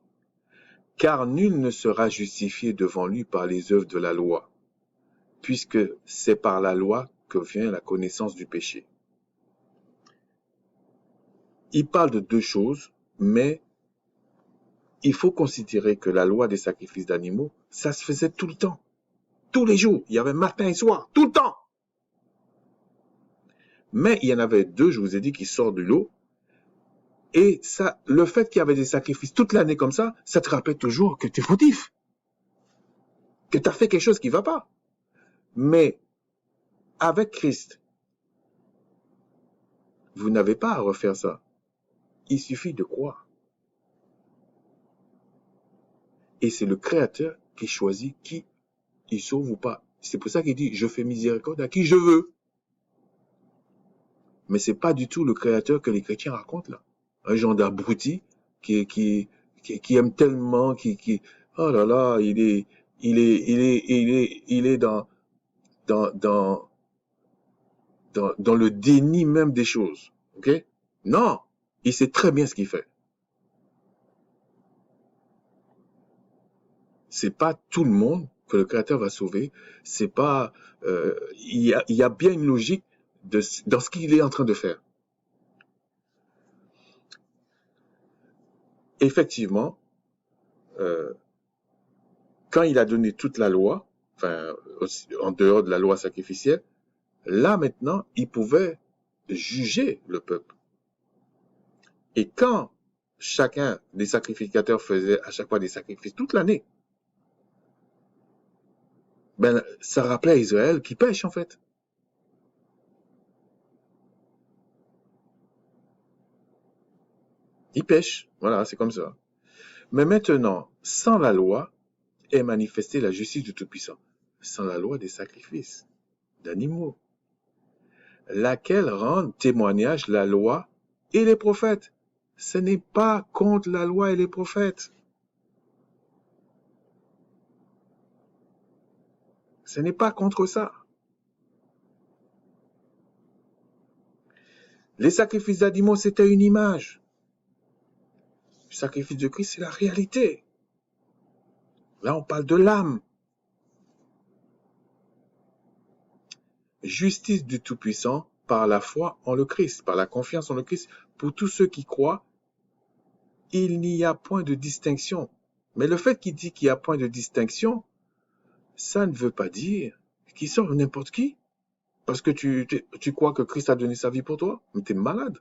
[SPEAKER 1] Car nul ne sera justifié devant lui par les œuvres de la loi, puisque c'est par la loi que vient la connaissance du péché. Il parle de deux choses, mais il faut considérer que la loi des sacrifices d'animaux, ça se faisait tout le temps. Tous les jours. Il y avait matin et soir. Tout le temps. Mais il y en avait deux, je vous ai dit, qui sortent du lot. Et ça, le fait qu'il y avait des sacrifices toute l'année comme ça te rappelle toujours que tu es fautif. Que tu as fait quelque chose qui ne va pas. Mais avec Christ, vous n'avez pas à refaire ça. Il suffit de croire. Et c'est le Créateur qui choisit qui il sauve ou pas. C'est pour ça qu'il dit, je fais miséricorde à qui je veux. Mais c'est pas du tout le Créateur que les chrétiens racontent là. Un genre d'abruti qui aime tellement, oh là là, il est dans le déni même des choses. Ok? Non, il sait très bien ce qu'il fait. C'est pas tout le monde que le Créateur va sauver, c'est pas, il y a bien une logique dans ce qu'il est en train de faire. Effectivement, euh, quand il a donné toute la loi, enfin, en dehors de la loi sacrificielle, là maintenant, il pouvait juger le peuple. Et quand chacun des sacrificateurs faisait à chaque fois des sacrifices toute l'année, ben, ça rappelait à Israël qui pêche en fait. Il pêche, voilà, c'est comme ça. Mais maintenant, sans la loi, est manifestée la justice du Tout-Puissant. Sans la loi des sacrifices d'animaux, laquelle rend témoignage la loi et les prophètes. Ce n'est pas contre la loi et les prophètes. Ce n'est pas contre ça. Les sacrifices d'animaux, c'était une image. Le sacrifice de Christ, c'est la réalité. Là, on parle de l'âme. Justice du Tout-Puissant par la foi en le Christ, par la confiance en le Christ. Pour tous ceux qui croient, il n'y a point de distinction. Mais le fait qu'il dit qu'il n'y a point de distinction, ça ne veut pas dire qu'il sauve n'importe qui. Parce que tu crois que Christ a donné sa vie pour toi, mais tu es malade.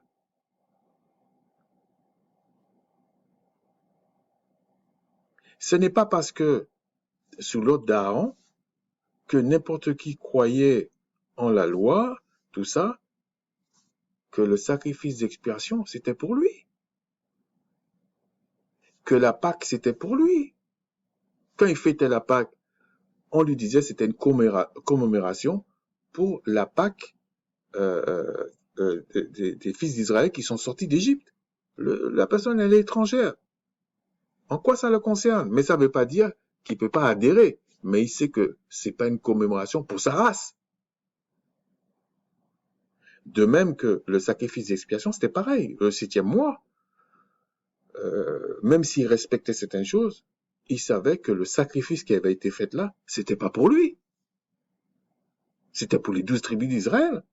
[SPEAKER 1] Ce n'est pas parce que, sous l'ordre d'Aaron, que n'importe qui croyait en la loi, tout ça, que le sacrifice d'expiation, c'était pour lui. Que la Pâque, c'était pour lui. Quand il fêtait la Pâque, on lui disait que c'était une commémoration pour la Pâque des fils d'Israël qui sont sortis d'Égypte. La personne, elle est étrangère. En quoi ça le concerne? Mais ça ne veut pas dire qu'il ne peut pas adhérer. Mais il sait que ce n'est pas une commémoration pour sa race. De même que le sacrifice d'expiation, c'était pareil. Le 7e mois, même s'il respectait certaines choses, il savait que le sacrifice qui avait été fait là, c'était pas pour lui. C'était pour les 12 tribus d'Israël.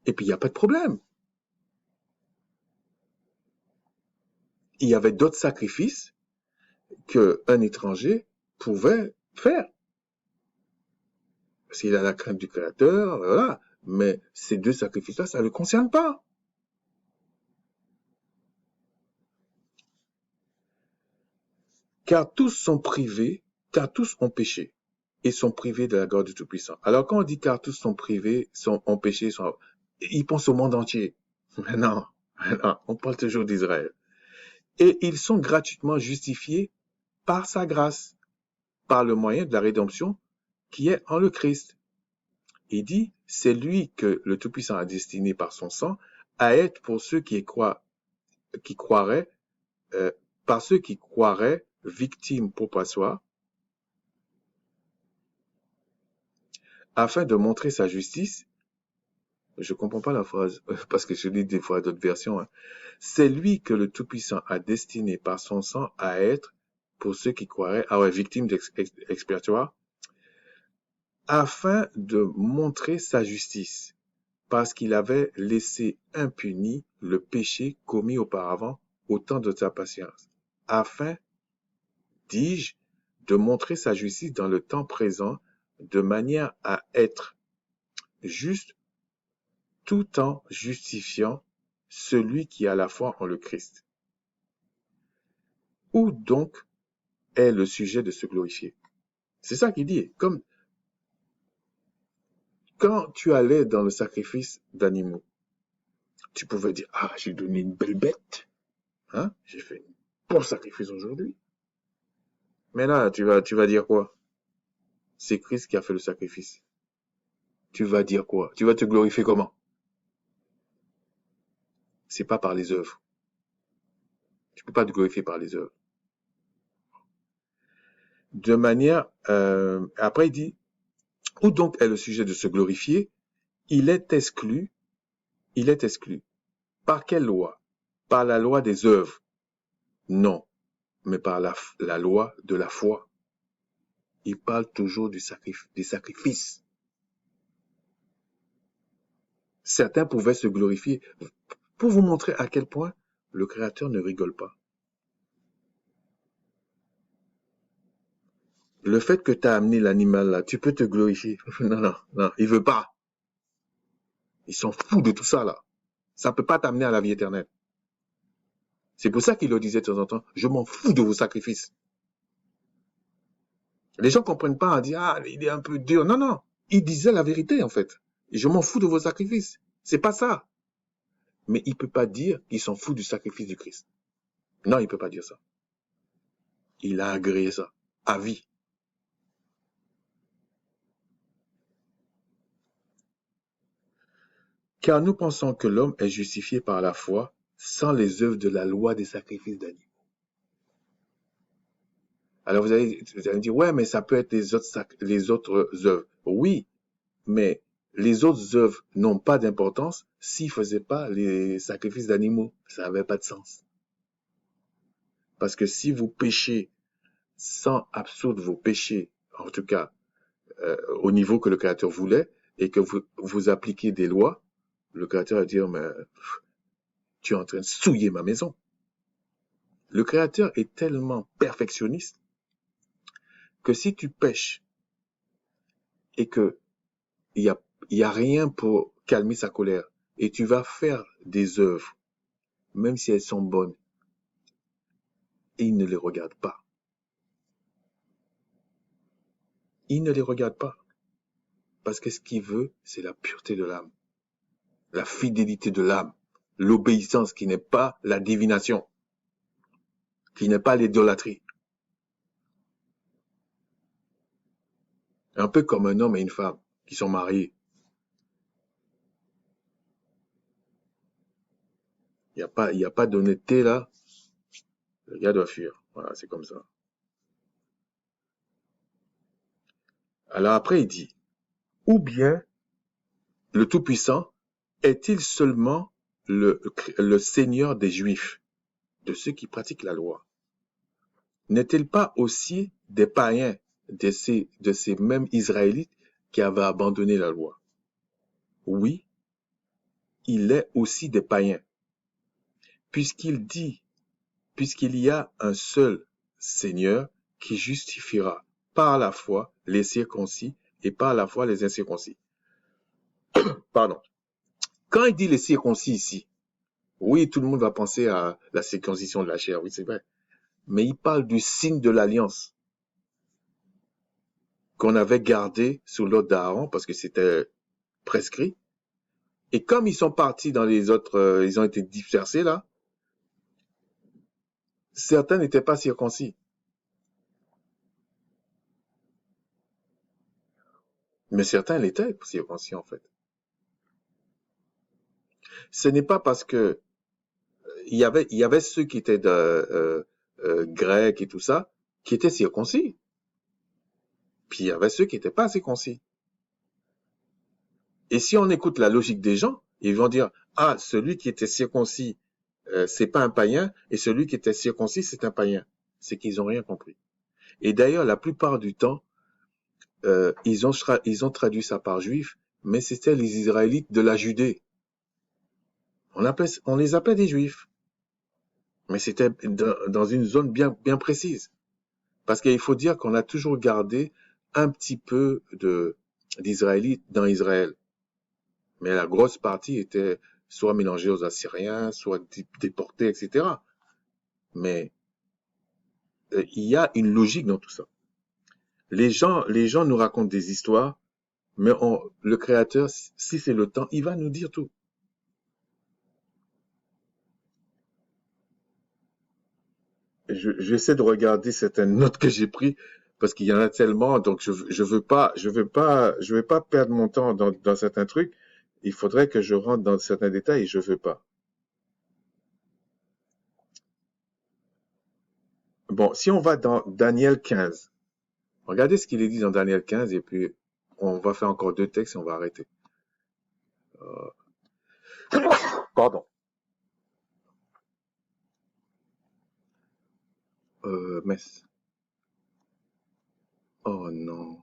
[SPEAKER 1] Et puis, il n'y a pas de problème. Il y avait d'autres sacrifices qu'un étranger pouvait faire. S'il a la crainte du Créateur, voilà. Mais ces deux sacrifices-là, ça ne le concerne pas. Car tous sont privés, car tous ont péché et sont privés de la gloire du Tout-Puissant. Alors quand on dit car tous sont privés, ont péché, ils pensent au monde entier. Mais non, on parle toujours d'Israël. Et ils sont gratuitement justifiés par sa grâce, par le moyen de la rédemption qui est en le Christ. Il dit, c'est lui que le Tout-Puissant a destiné par son sang à être pour ceux qui croiraient, par ceux qui croiraient victimes propitiatoires, afin de montrer sa justice. Je comprends pas la phrase, parce que je lis des fois d'autres versions. Hein. C'est lui que le Tout-Puissant a destiné par son sang à être, pour ceux qui croiraient, victimes expiatoires, afin de montrer sa justice, parce qu'il avait laissé impuni le péché commis auparavant au temps de sa patience, afin, dis-je, de montrer sa justice dans le temps présent, de manière à être juste tout en justifiant celui qui a la foi en le Christ. Où donc est le sujet de se glorifier? C'est ça qu'il dit. Comme quand tu allais dans le sacrifice d'animaux, tu pouvais dire, ah, j'ai donné une belle bête, hein, j'ai fait un bon sacrifice aujourd'hui. Mais là, tu vas dire quoi? C'est Christ qui a fait le sacrifice. Tu vas dire quoi? Tu vas te glorifier comment? C'est pas par les œuvres. Tu peux pas te glorifier par les œuvres. De manière, après il dit, où donc est le sujet de se glorifier? Il est exclu. Par quelle loi? Par la loi des œuvres? Non, mais par la loi de la foi. il parle toujours des sacrifices. Certains pouvaient se glorifier pour vous montrer à quel point le Créateur ne rigole pas. Le fait que tu as amené l'animal là, tu peux te glorifier. Non, non, non, il veut pas. Ils sont fous de tout ça là. Ça peut pas t'amener à la vie éternelle. C'est pour ça qu'il le disait de temps en temps, je m'en fous de vos sacrifices. Les gens comprennent pas, on dit, ah, il est un peu dur. Non, non, il disait la vérité en fait. Je m'en fous de vos sacrifices. C'est pas ça. Mais il peut pas dire qu'il s'en fout du sacrifice du Christ. Non, il peut pas dire ça. Il a agréé ça, à vie. Car nous pensons que l'homme est justifié par la foi sans les œuvres de la loi des sacrifices d'animaux. Alors vous allez me dire, ouais, mais ça peut être les autres œuvres. Oui, mais les autres œuvres n'ont pas d'importance s'ils ne faisaient pas les sacrifices d'animaux. Ça n'avait pas de sens. Parce que si vous péchez sans absoudre vos péchés, en tout cas au niveau que le Créateur voulait, et que vous appliquez des lois, le Créateur va dire, mais tu es en train de souiller ma maison. Le Créateur est tellement perfectionniste que si tu pèches et que il y a rien pour calmer sa colère et tu vas faire des œuvres, même si elles sont bonnes, et il ne les regarde pas. Il ne les regarde pas. Parce que ce qu'il veut, c'est la pureté de l'âme, la fidélité de l'âme, l'obéissance qui n'est pas la divination, qui n'est pas l'idolâtrie. Un peu comme un homme et une femme qui sont mariés. Il n'y a pas d'honnêteté là. Le gars doit fuir. Voilà, c'est comme ça. Alors après, il dit, ou bien le Tout-Puissant est-il seulement le Seigneur des Juifs, de ceux qui pratiquent la loi? N'est-il pas aussi des païens de ces mêmes Israélites qui avaient abandonné la loi? Oui, il est aussi des païens, puisqu'il y a un seul Seigneur qui justifiera par la foi les circoncis et par la foi les incirconcis. Pardon. Quand il dit les circoncis ici, oui, tout le monde va penser à la circoncision de la chair, oui, c'est vrai. Mais il parle du signe de l'alliance qu'on avait gardé sous l'ordre d'Aaron parce que c'était prescrit. Et comme ils sont partis dans les autres, ils ont été dispersés là, certains n'étaient pas circoncis. Mais certains l'étaient circoncis en fait. Ce n'est pas parce que il y avait ceux qui étaient grecs et tout ça, qui étaient circoncis. Puis il y avait ceux qui n'étaient pas circoncis. Et si on écoute la logique des gens, ils vont dire, ah, celui qui était circoncis, c'est pas un païen, et celui qui était circoncis, c'est un païen. C'est qu'ils ont rien compris. Et d'ailleurs, la plupart du temps, ils ont traduit ça par juifs, mais c'était les Israélites de la Judée. On les appelait des juifs. Mais c'était dans une zone bien précise. Parce qu'il faut dire qu'on a toujours gardé un petit peu d'Israélites dans Israël. Mais la grosse partie était soit mélangée aux Assyriens, soit déportés, etc. Mais il y a une logique dans tout ça. Les gens nous racontent des histoires, mais le Créateur, si c'est le temps, il va nous dire tout. J'essaie de regarder certaines notes que j'ai prises parce qu'il y en a tellement, donc je veux pas perdre mon temps dans certains trucs. Il faudrait que je rentre dans certains détails et je veux pas. Bon, si on va dans Daniel 15, regardez ce qu'il est dit dans Daniel 15 et puis on va faire encore deux textes et on va arrêter. Pardon. Metz. Oh non.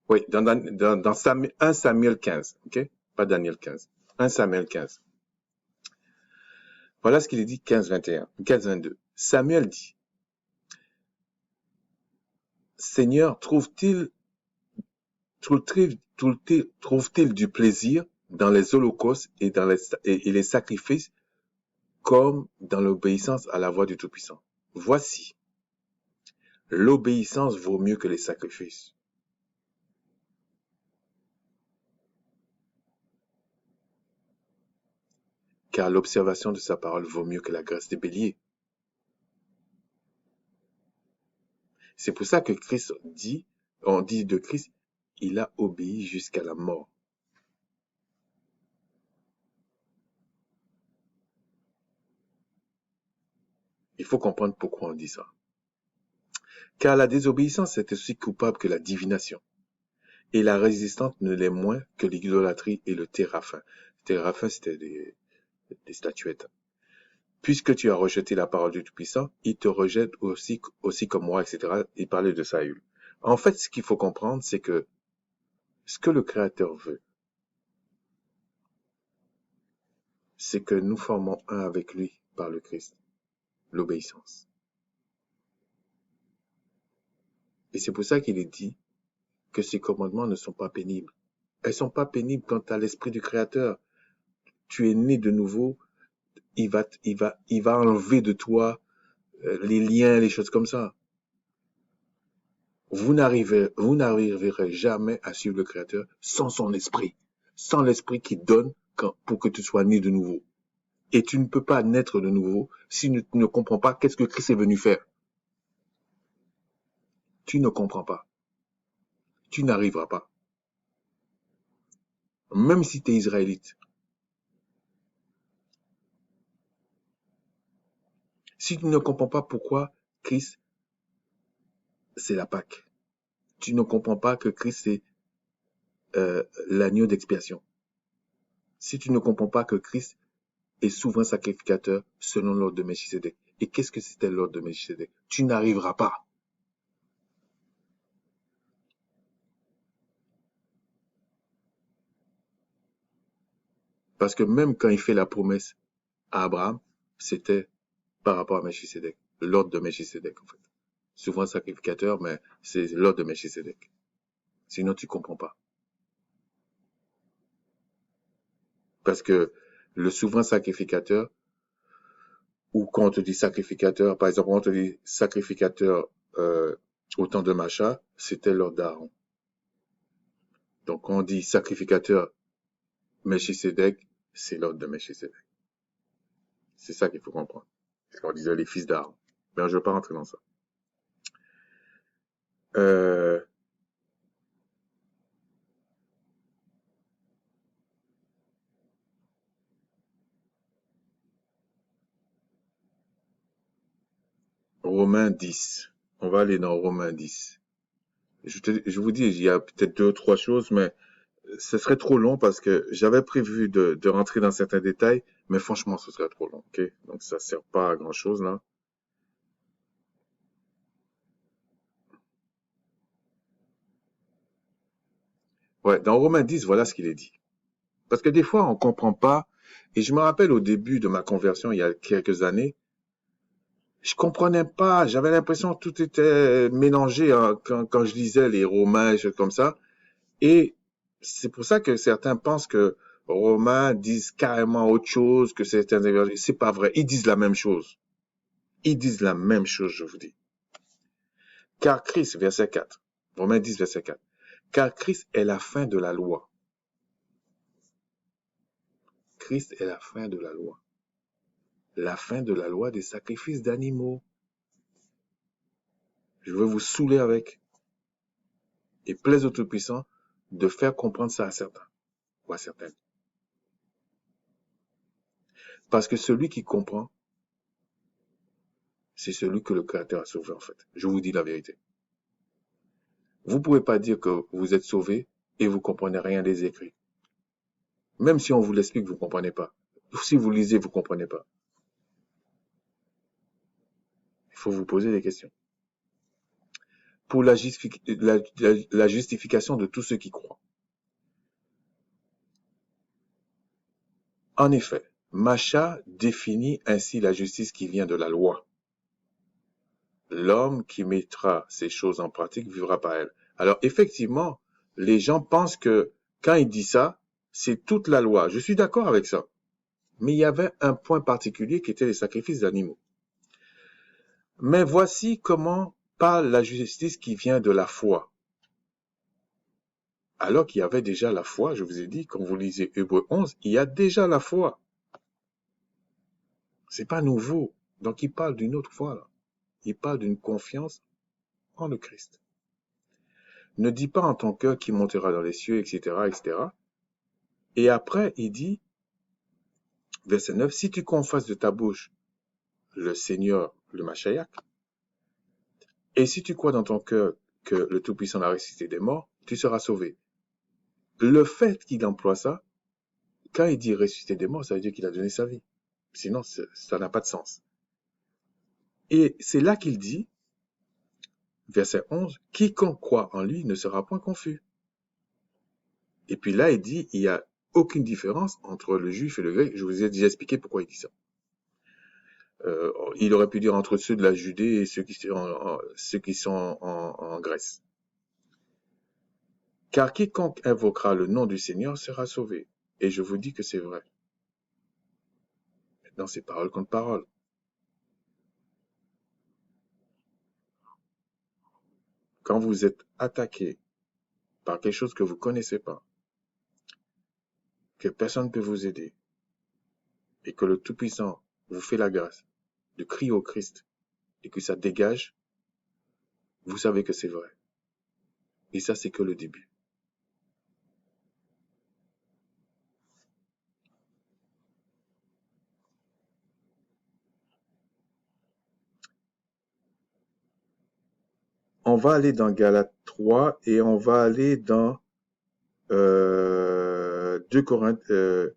[SPEAKER 1] Oui, dans 1 Samuel 15, ok? Pas Daniel 15. 1 Samuel 15. Voilà ce qu'il est dit 15-21, 15-22. Samuel dit, Seigneur, trouve-t-il du plaisir dans les holocaustes et les sacrifices comme dans l'obéissance à la voix du Tout-Puissant? Voici, l'obéissance vaut mieux que les sacrifices, car l'observation de sa parole vaut mieux que la graisse des béliers. C'est pour ça que on dit de Christ, il a obéi jusqu'à la mort. Il faut comprendre pourquoi on dit ça. Car la désobéissance est aussi coupable que la divination. Et la résistance ne l'est moins que l'idolâtrie et le téraphin. Téraphin, c'était des statuettes. Puisque tu as rejeté la parole du Tout-Puissant, il te rejette aussi comme moi, etc. Il parlait de Saül. En fait, ce qu'il faut comprendre, c'est que ce que le Créateur veut, c'est que nous formons un avec lui par le Christ, l'obéissance. Et c'est pour ça qu'il est dit que ces commandements ne sont pas pénibles. Elles sont pas pénibles quant à l'esprit du Créateur. Tu es né de nouveau, il va enlever de toi les liens, les choses comme ça. Vous n'arriverez jamais à suivre le Créateur sans son esprit, sans l'esprit qui donne pour que tu sois né de nouveau. Et tu ne peux pas naître de nouveau si tu ne comprends pas qu'est-ce que Christ est venu faire. Tu ne comprends pas. Tu n'arriveras pas. Même si tu es israélite. Si tu ne comprends pas pourquoi Christ, c'est la Pâque. Tu ne comprends pas que Christ, c'est l'agneau d'expiation. Si tu ne comprends pas que Christ est souverain sacrificateur selon l'ordre de Melchisédek. Et qu'est-ce que c'était l'ordre de Melchisédek? Tu n'arriveras pas. Parce que même quand il fait la promesse à Abraham, c'était par rapport à Melchisédek. L'ordre de Melchisédek, en fait. Souverain sacrificateur, mais c'est l'ordre de Melchisédek. Sinon, tu comprends pas. Parce que le souverain sacrificateur, ou quand on te dit sacrificateur, par exemple, quand on te dit sacrificateur au temps de Macha, c'était l'ordre d'Aaron. Donc, quand on dit sacrificateur Melchisédek, c'est l'ordre de Melchisédek. C'est ça qu'il faut comprendre. Parce qu'on disait les fils d'Aaron. Mais je ne veux pas rentrer dans ça. Euh, Romains 10. On va aller dans Romains 10. Je vous dis, il y a peut-être 2 ou 3 choses, mais ce serait trop long parce que j'avais prévu de rentrer dans certains détails, mais franchement, ce serait trop long, ok? Donc, ça sert pas à grand-chose, là. Ouais, dans Romains 10, voilà ce qu'il est dit. Parce que des fois, on comprend pas, et je me rappelle au début de ma conversion, il y a quelques années, je comprenais pas, j'avais l'impression que tout était mélangé hein, quand je lisais les Romains, des choses comme ça. Et c'est pour ça que certains pensent que Romains disent carrément autre chose que certains évangiles. C'est pas vrai. Ils disent la même chose. Ils disent la même chose, je vous dis. Car Christ, verset 4. Romains 10, verset 4. Car Christ est la fin de la loi. Christ est la fin de la loi. La fin de la loi des sacrifices d'animaux. Je veux vous saouler avec. Et plaise au Tout-Puissant de faire comprendre ça à certains ou à certaines. Parce que celui qui comprend, c'est celui que le Créateur a sauvé en fait. Je vous dis la vérité. Vous pouvez pas dire que vous êtes sauvé et vous comprenez rien des écrits. Même si on vous l'explique, vous comprenez pas. Si vous lisez, vous comprenez pas. Il faut vous poser des questions. pour la justification de tous ceux qui croient. En effet, Macha définit ainsi la justice qui vient de la loi. L'homme qui mettra ces choses en pratique vivra par elles. Alors effectivement, les gens pensent que quand il dit ça, c'est toute la loi. Je suis d'accord avec ça. Mais il y avait un point particulier qui était les sacrifices d'animaux. Mais voici comment parle la justice qui vient de la foi. Alors qu'il y avait déjà la foi, je vous ai dit, quand vous lisez Hébreux 11, il y a déjà la foi. C'est pas nouveau. Donc il parle d'une autre foi là. Il parle d'une confiance en le Christ. Ne dis pas en ton cœur qu'il montera dans les cieux, etc., etc. Et après, il dit, verset 9, si tu confesses de ta bouche le Seigneur, le Machaïak, et si tu crois dans ton cœur que le Tout-Puissant a ressuscité des morts, tu seras sauvé. Le fait qu'il emploie ça, quand il dit ressusciter des morts, ça veut dire qu'il a donné sa vie. Sinon, ça n'a pas de sens. Et c'est là qu'il dit, verset 11, quiconque croit en lui ne sera point confus. Et puis là, il dit, il n'y a aucune différence entre le juif et le grec. Je vous ai déjà expliqué pourquoi il dit ça. Il aurait pu dire entre ceux de la Judée et ceux qui sont en Grèce. Car quiconque invoquera le nom du Seigneur sera sauvé. Et je vous dis que c'est vrai. Maintenant, c'est parole contre parole. Quand vous êtes attaqué par quelque chose que vous ne connaissez pas, que personne ne peut vous aider, et que le Tout-Puissant vous fait la grâce de crier au Christ, et que ça dégage, vous savez que c'est vrai. Et ça, c'est que le début. On va aller dans Galates 3 et on va aller dans 2 Corinthiens.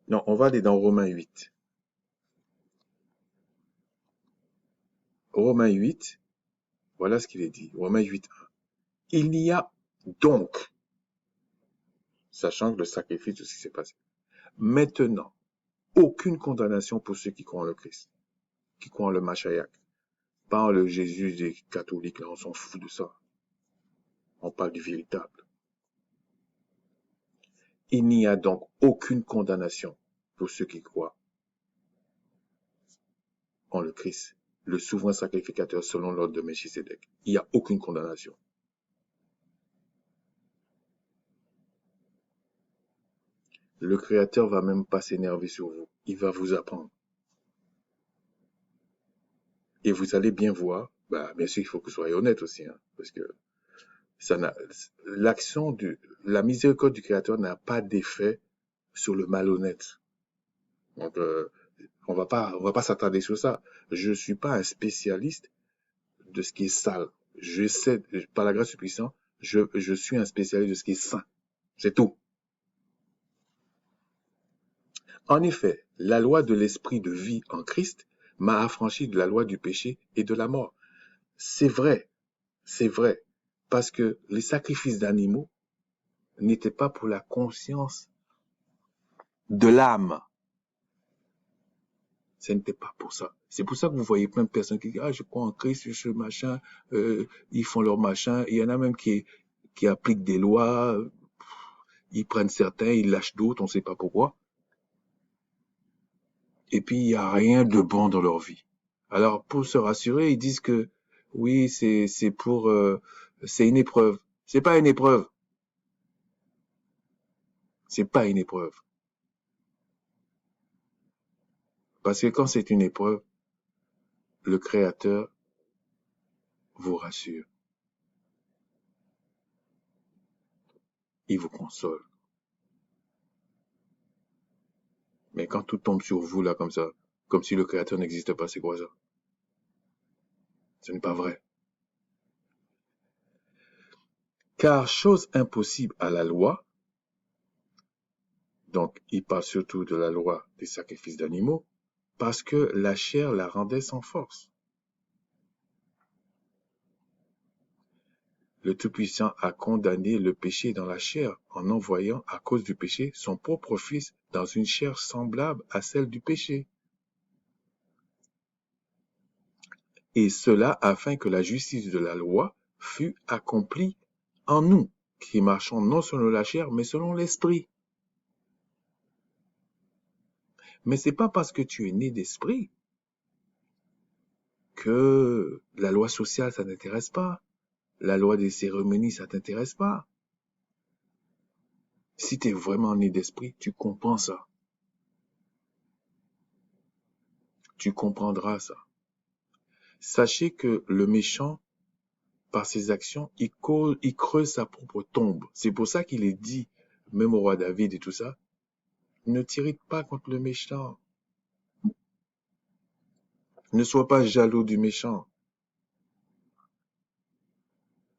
[SPEAKER 1] Non, on va aller dans Romains 8. Romains 8, voilà ce qu'il est dit. Romains 8, 1. Il n'y a donc, sachant que le sacrifice de ce qui s'est passé, maintenant, aucune condamnation pour ceux qui croient en le Christ, qui croient en le Machaïak. Pas en le Jésus des catholiques, là, on s'en fout de ça. On parle du véritable. Il n'y a donc aucune condamnation pour ceux qui croient en le Christ, le souverain sacrificateur selon l'ordre de Melchisédek. Il n'y a aucune condamnation. Le Créateur va même pas s'énerver sur vous. Il va vous apprendre. Et vous allez bien voir, bien sûr, il faut que vous soyez honnête aussi, hein, parce que la miséricorde du Créateur n'a pas d'effet sur le malhonnête. Donc, on va pas s'attarder sur ça. Je suis pas un spécialiste de ce qui est sale. Je sais, par la grâce du puissant, je suis un spécialiste de ce qui est saint. C'est tout. En effet, la loi de l'esprit de vie en Christ m'a affranchi de la loi du péché et de la mort. C'est vrai, parce que les sacrifices d'animaux n'étaient pas pour la conscience de l'âme. Ce n'était pas pour ça. C'est pour ça que vous voyez plein de personnes qui disent, je crois en Christ, je machin, ils font leur machin. Il y en a même qui appliquent des lois, ils prennent certains, ils lâchent d'autres, on ne sait pas pourquoi. Et puis, il n'y a rien de bon dans leur vie. Alors, pour se rassurer, ils disent que, oui, c'est une épreuve. C'est pas une épreuve. C'est pas une épreuve. Parce que quand c'est une épreuve, le Créateur vous rassure. Il vous console. Mais quand tout tombe sur vous, là, comme ça, comme si le Créateur n'existe pas, c'est quoi ça? Ce n'est pas vrai. Car chose impossible à la loi, donc il parle surtout de la loi des sacrifices d'animaux, parce que la chair la rendait sans force. Le Tout-Puissant a condamné le péché dans la chair en envoyant, à cause du péché, son propre Fils dans une chair semblable à celle du péché. Et cela afin que la justice de la loi fût accomplie en nous, qui marchons non selon la chair, mais selon l'esprit. Mais c'est pas parce que tu es né d'esprit que la loi sociale, ça t'intéresse pas. La loi des cérémonies, ça t'intéresse pas. Si tu es vraiment né d'esprit, tu comprends ça. Tu comprendras ça. Sachez que le méchant, par ses actions, il creuse sa propre tombe. C'est pour ça qu'il est dit, même au roi David et tout ça, ne t'irrite pas contre le méchant. Ne sois pas jaloux du méchant.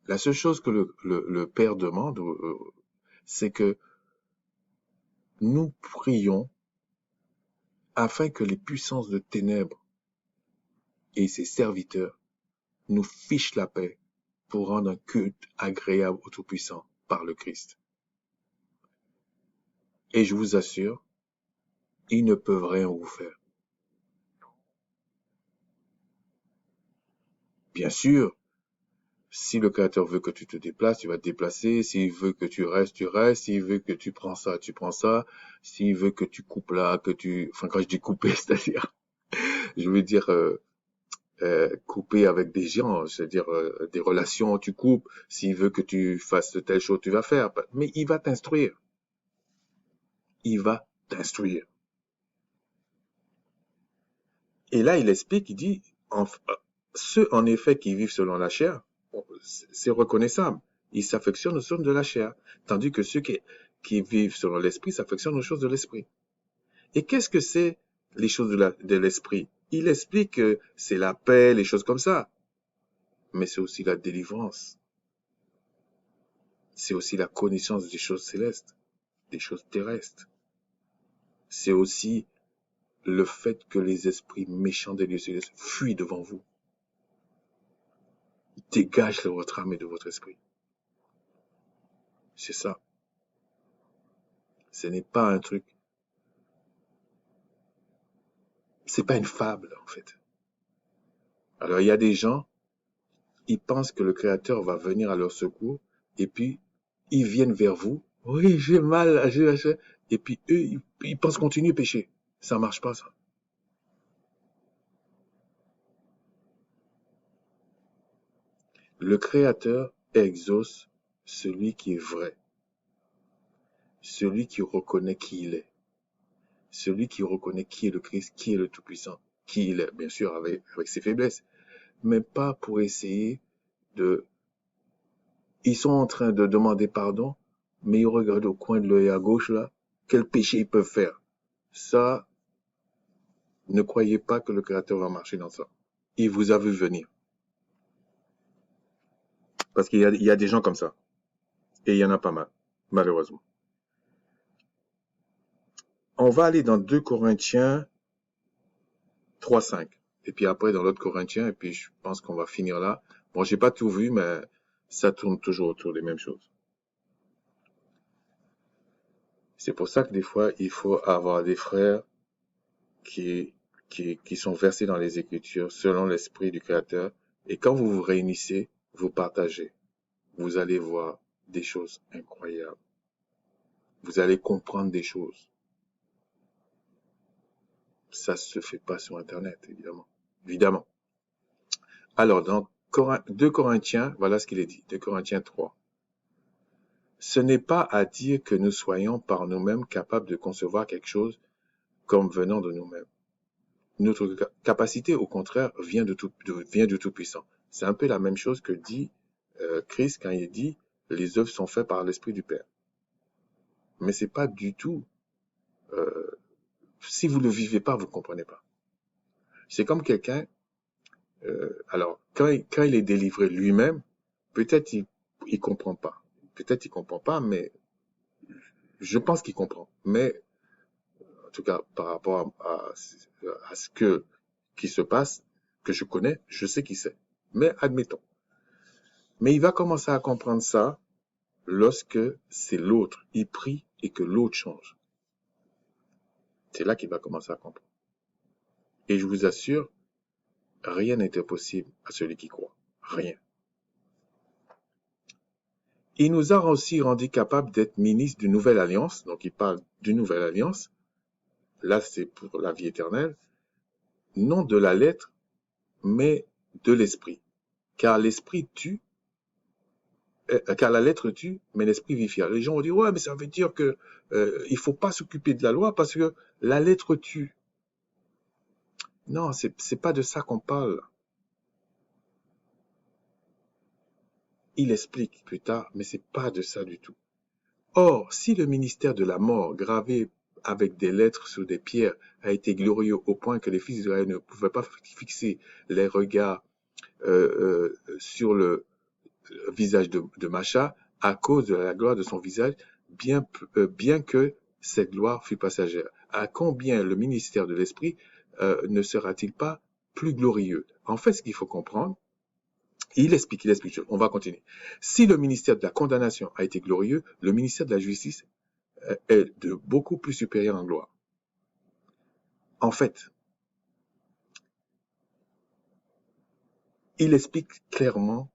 [SPEAKER 1] La seule chose que le Père demande, c'est que nous prions afin que les puissances de ténèbres et ses serviteurs nous fichent la paix pour rendre un culte agréable au Tout-Puissant par le Christ. Et je vous assure, ils ne peuvent rien vous faire. Bien sûr, si le Créateur veut que tu te déplaces, tu vas te déplacer. S'il veut que tu restes, tu restes. S'il veut que tu prends ça, tu prends ça. S'il veut que tu coupes là, enfin, quand je dis couper, c'est-à-dire, je veux dire, couper avec des gens, c'est-à-dire des relations, tu coupes. S'il veut que tu fasses telle chose, tu vas faire. Mais il va t'instruire. Il va t'instruire. Et là, il explique, il dit, ceux en effet qui vivent selon la chair, c'est reconnaissable. Ils s'affectionnent aux choses de la chair. Tandis que ceux qui vivent selon l'esprit s'affectionnent aux choses de l'esprit. Et qu'est-ce que c'est les choses de l'esprit? Il explique que c'est la paix, les choses comme ça. Mais c'est aussi la délivrance. C'est aussi la connaissance des choses célestes, des choses terrestres. C'est aussi le fait que les esprits méchants des lieux célestes fuient devant vous. Ils dégagent de votre âme et de votre esprit. C'est ça. Ce n'est pas un truc. C'est pas une fable, en fait. Alors, il y a des gens, ils pensent que le Créateur va venir à leur secours, et puis, ils viennent vers vous. Oui, j'ai mal, et puis eux, ils pensent continuer à pécher. Ça marche pas, ça. Le Créateur exauce celui qui est vrai, celui qui reconnaît qui il est, celui qui reconnaît qui est le Christ, qui est le Tout-Puissant, qui il est, bien sûr, avec ses faiblesses, mais pas pour essayer de... Ils sont en train de demander pardon, mais ils regardent au coin de l'œil à gauche, là, quel péché ils peuvent faire. Ça, ne croyez pas que le Créateur va marcher dans ça. Il vous a vu venir. Parce qu'il y a des gens comme ça. Et il y en a pas mal, malheureusement. On va aller dans 2 Corinthiens 3:5. Et puis après, dans l'autre Corinthiens, et puis je pense qu'on va finir là. Bon, j'ai pas tout vu, mais ça tourne toujours autour des mêmes choses. C'est pour ça que des fois, il faut avoir des frères qui, qui sont versés dans les Écritures selon l'esprit du Créateur. Et quand vous vous réunissez, vous partagez. Vous allez voir des choses incroyables. Vous allez comprendre des choses. Ça se fait pas sur Internet, évidemment. Évidemment. Alors, dans 2 Corinthiens, voilà ce qu'il est dit. 2 Corinthiens 3. Ce n'est pas à dire que nous soyons par nous-mêmes capables de concevoir quelque chose comme venant de nous-mêmes. Notre capacité, au contraire, vient du Tout-Puissant. C'est un peu la même chose que dit Christ quand il dit « Les œuvres sont faites par l'Esprit du Père ». Mais c'est pas du tout... si vous ne le vivez pas, vous ne comprenez pas. C'est comme quelqu'un... alors, quand il est délivré lui-même, peut-être il comprend pas. Peut-être il comprend pas, mais je pense qu'il comprend. Mais tout cas par rapport à ce qui se passe, que je connais, je sais qui c'est. Mais admettons. Mais il va commencer à comprendre ça lorsque c'est l'autre. Il prie et que l'autre change. C'est là qu'il va commencer à comprendre. Et je vous assure, rien n'est impossible à celui qui croit. Rien. Il nous a aussi rendu capables d'être ministres d'une nouvelle alliance. Donc il parle d'une nouvelle alliance. Là, c'est pour la vie éternelle. Non de la lettre, mais de l'esprit. Car l'esprit tue, car la lettre tue, mais l'esprit vivifie. Les gens vont dire, ouais, mais ça veut dire que il faut pas s'occuper de la loi parce que la lettre tue. Non, c'est pas de ça qu'on parle. Il explique plus tard, mais c'est pas de ça du tout. Or, si le ministère de la mort, gravé avec des lettres sur des pierres, a été glorieux au point que les fils d'Israël ne pouvaient pas fixer les regards sur le visage de Macha à cause de la gloire de son visage, bien que cette gloire fût passagère. À combien le ministère de l'Esprit ne sera-t-il pas plus glorieux? En fait, ce qu'il faut comprendre, il explique, on va continuer. Si le ministère de la condamnation a été glorieux, le ministère de la justice est de beaucoup plus supérieur en gloire. En fait, il explique clairement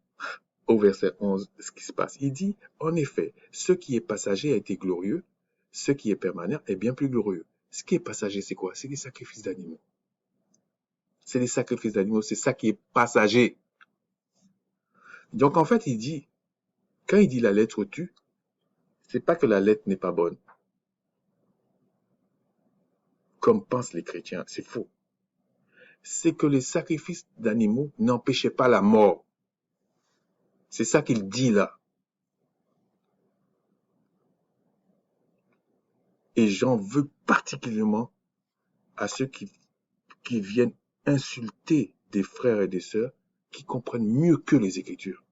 [SPEAKER 1] au verset 11 ce qui se passe. Il dit, en effet, ce qui est passager a été glorieux, ce qui est permanent est bien plus glorieux. Ce qui est passager, c'est quoi? C'est les sacrifices d'animaux. C'est les sacrifices d'animaux, c'est ça qui est passager. Donc en fait, il dit, quand il dit la lettre tue, c'est pas que la lettre n'est pas bonne, comme pensent les chrétiens, c'est faux. C'est que les sacrifices d'animaux n'empêchaient pas la mort. C'est ça qu'il dit là. Et j'en veux particulièrement à ceux qui viennent insulter des frères et des sœurs qui comprennent mieux que les Écritures.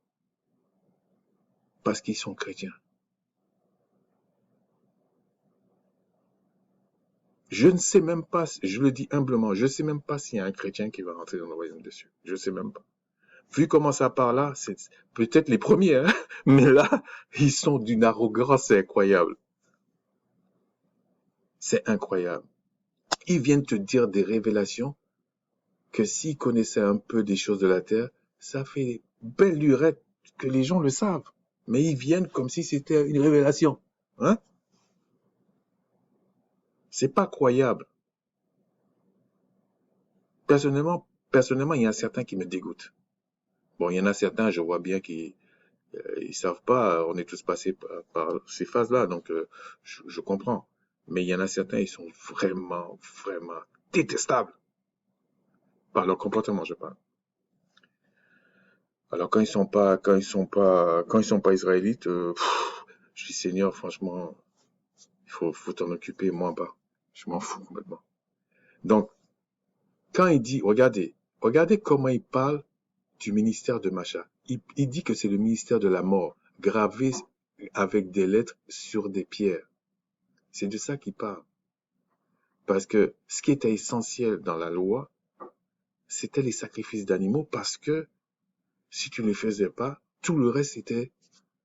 [SPEAKER 1] Parce qu'ils sont chrétiens. Je ne sais même pas, je le dis humblement, je ne sais même pas s'il y a un chrétien qui va rentrer dans le royaume des cieux. Je ne sais même pas. Vu comment ça part là, c'est peut-être les premiers, hein, mais là, ils sont d'une arrogance incroyable. C'est incroyable. Ils viennent te dire des révélations que s'ils connaissaient un peu des choses de la terre, ça fait belle lurette que les gens le savent. Mais ils viennent comme si c'était une révélation. Hein? C'est pas croyable. Personnellement, il y a certains qui me dégoûtent. Bon, il y en a certains, je vois bien qu'ils ils savent pas, on est tous passés par ces phases-là, donc je comprends. Mais il y en a certains, ils sont vraiment, vraiment détestables par leur comportement, je parle. Alors quand ils sont pas israélites, je dis Seigneur, franchement, faut t'en occuper, moi pas. Je m'en fous complètement. Donc, quand il dit, regardez comment il parle du ministère de Macha. Il dit que c'est le ministère de la mort, gravé avec des lettres sur des pierres. C'est de ça qu'il parle. Parce que ce qui était essentiel dans la loi, c'était les sacrifices d'animaux parce que si tu ne les faisais pas, tout le reste était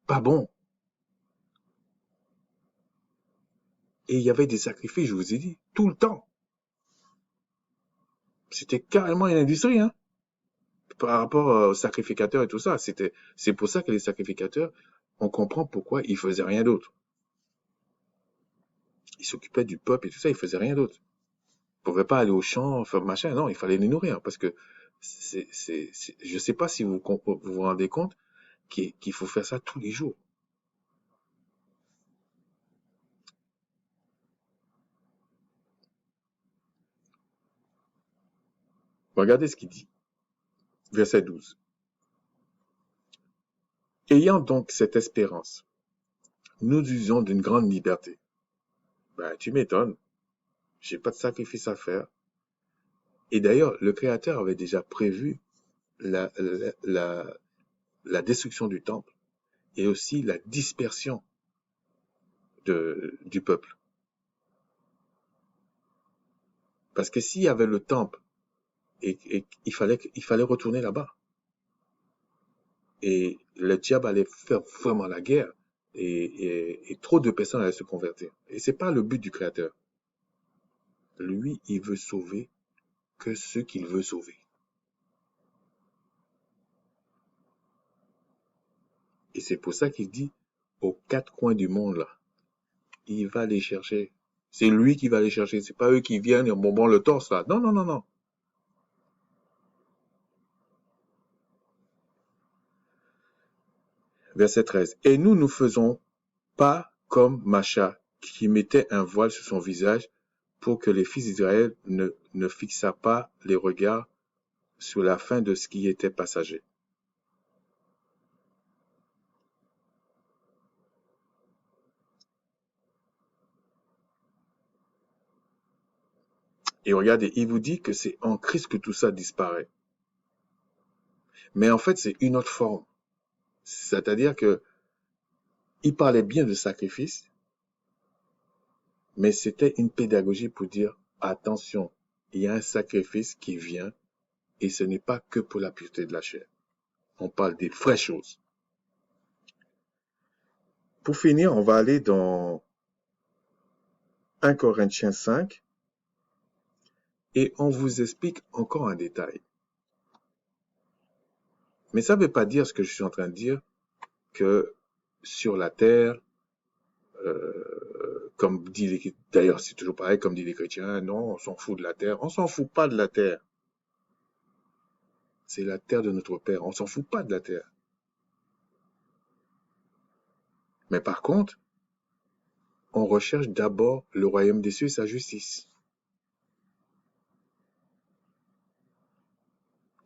[SPEAKER 1] pas bon. Et il y avait des sacrifices, je vous ai dit, tout le temps. C'était carrément une industrie, hein, par rapport aux sacrificateurs et tout ça. C'est pour ça que les sacrificateurs, on comprend pourquoi ils faisaient rien d'autre. Ils s'occupaient du peuple et tout ça, ils faisaient rien d'autre. Ils pouvaient pas aller au champ, faire machin, non, il fallait les nourrir parce que je sais pas si vous rendez compte qu'il faut faire ça tous les jours. Regardez ce qu'il dit. Verset 12. Ayant donc cette espérance, nous usons d'une grande liberté. Ben, tu m'étonnes. J'ai pas de sacrifice à faire. Et d'ailleurs, le Créateur avait déjà prévu la, la, la, la destruction du temple et aussi la dispersion du peuple. Parce que s'il y avait le temple, et il fallait retourner là-bas. Et le diable allait faire vraiment la guerre. Et trop de personnes allaient se convertir. Et c'est pas le but du Créateur. Lui, il veut sauver que ceux qu'il veut sauver. Et c'est pour ça qu'il dit, aux quatre coins du monde, là, il va les chercher. C'est lui qui va les chercher. C'est pas eux qui viennent et bon, le torse, là. Non, non, non, non. Verset 13. Et nous ne faisons pas comme Macha, qui mettait un voile sur son visage pour que les fils d'Israël ne fixassent pas les regards sur la fin de ce qui était passager. Et regardez, il vous dit que c'est en Christ que tout ça disparaît. Mais en fait, c'est une autre forme. C'est-à-dire que il parlait bien de sacrifice, mais c'était une pédagogie pour dire, attention, il y a un sacrifice qui vient et ce n'est pas que pour la pureté de la chair. On parle des vraies choses. Pour finir, on va aller dans 1 Corinthiens 5 et on vous explique encore un détail. Mais ça ne veut pas dire ce que je suis en train de dire, que sur la terre, comme dit les, d'ailleurs c'est toujours pareil, comme dit les chrétiens, non, on s'en fout de la terre. On s'en fout pas de la terre. C'est la terre de notre Père. On s'en fout pas de la terre. Mais par contre, on recherche d'abord le royaume des cieux et sa justice.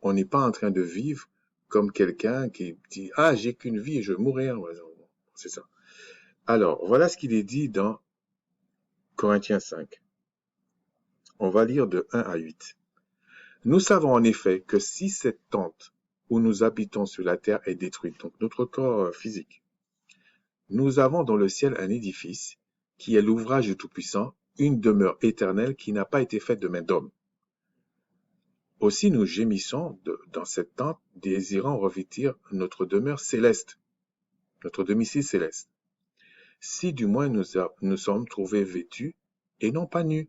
[SPEAKER 1] On n'est pas en train de vivre comme quelqu'un qui dit, ah, j'ai qu'une vie et je mourrai. C'est ça. Alors, voilà ce qu'il est dit dans Corinthiens 5. On va lire de 1 à 8. Nous savons en effet que si cette tente où nous habitons sur la terre est détruite, donc notre corps physique, nous avons dans le ciel un édifice qui est l'ouvrage du Tout-Puissant, une demeure éternelle qui n'a pas été faite de main d'homme. Aussi nous gémissons dans cette tente, désirant revêtir notre demeure céleste, notre domicile céleste. Si du moins nous sommes trouvés vêtus et non pas nus.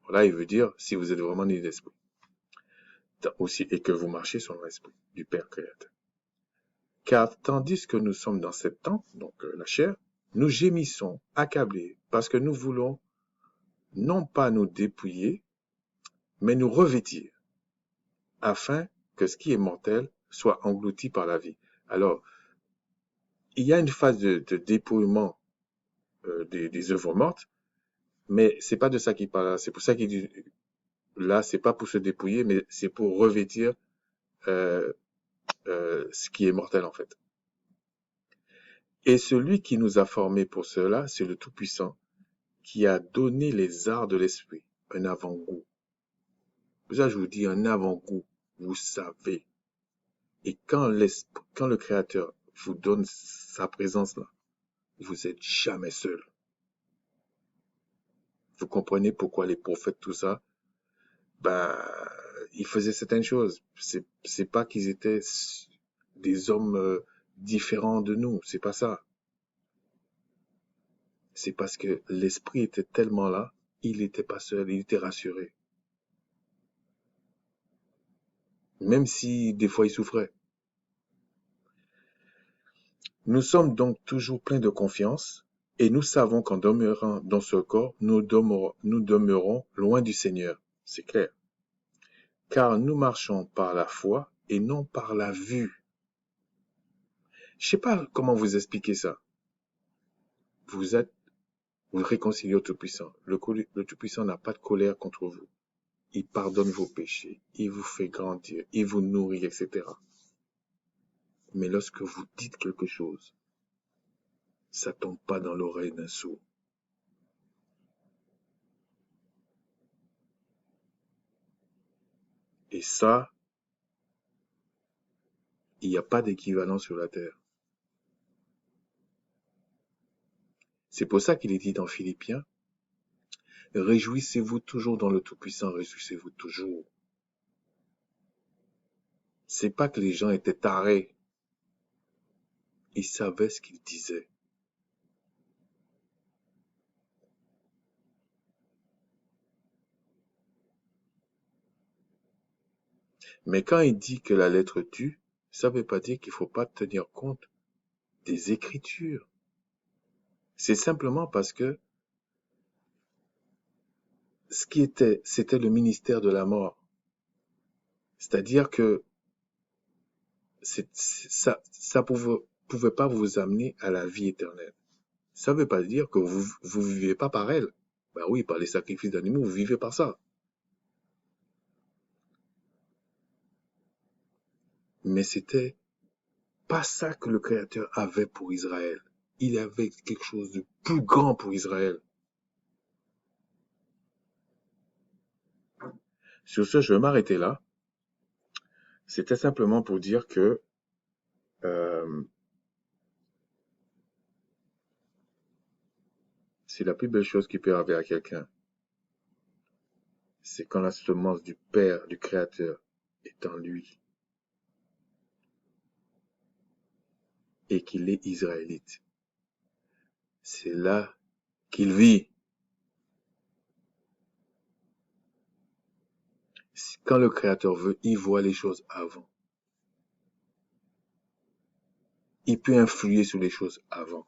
[SPEAKER 1] Voilà, il veut dire si vous êtes vraiment nés d'esprit. Aussi, et que vous marchez sur l'esprit du Père créateur. Car tandis que nous sommes dans cette tente, donc la chair, nous gémissons, accablés, parce que nous voulons non pas nous dépouiller, mais nous revêtir, afin que ce qui est mortel soit englouti par la vie. Alors, il y a une phase de dépouillement des œuvres mortes, mais c'est pas de ça qu'il parle. C'est pour ça qu'il dit là, c'est pas pour se dépouiller, mais c'est pour revêtir ce qui est mortel en fait. Et celui qui nous a formés pour cela, c'est le Tout-Puissant, qui a donné les arts de l'esprit, un avant-goût. Ça, je vous dis un avant-goût, vous savez. Et quand le Créateur vous donne sa présence là, vous n'êtes jamais seul. Vous comprenez pourquoi les prophètes, tout ça, ben, ils faisaient certaines choses. C'est pas qu'ils étaient des hommes différents de nous, c'est pas ça. C'est parce que l'esprit était tellement là, il n'était pas seul, il était rassuré. Même si des fois il souffrait. Nous sommes donc toujours pleins de confiance et nous savons qu'en demeurant dans ce corps, nous demeurons loin du Seigneur. C'est clair. Car nous marchons par la foi et non par la vue. Je sais pas comment vous expliquer ça. Vous réconciliez au Tout-Puissant. Le Tout-Puissant n'a pas de colère contre vous. Il pardonne vos péchés. Il vous fait grandir. Il vous nourrit, etc. Mais lorsque vous dites quelque chose, ça tombe pas dans l'oreille d'un sourd. Et ça, il n'y a pas d'équivalent sur la terre. C'est pour ça qu'il est dit dans Philippiens, Réjouissez-vous toujours dans le Tout-Puissant, réjouissez-vous toujours. C'est pas que les gens étaient tarés. Ils savaient ce qu'ils disaient. Mais quand il dit que la lettre tue, ça veut pas dire qu'il faut pas tenir compte des Écritures. C'est simplement parce que c'était le ministère de la mort. C'est-à-dire que ça pouvait pas vous amener à la vie éternelle. Ça veut pas dire que vous vivez pas par elle. Ben oui, par les sacrifices d'animaux, vous vivez par ça. Mais c'était pas ça que le Créateur avait pour Israël. Il avait quelque chose de plus grand pour Israël. Sur ce, je vais m'arrêter là. C'était simplement pour dire que euh, c'est la plus belle chose qui peut arriver à quelqu'un. C'est quand la semence du Père, du Créateur, est en lui et qu'il est israélite. C'est là qu'il vit. Quand le Créateur veut, il voit les choses avant. Il peut influer sur les choses avant.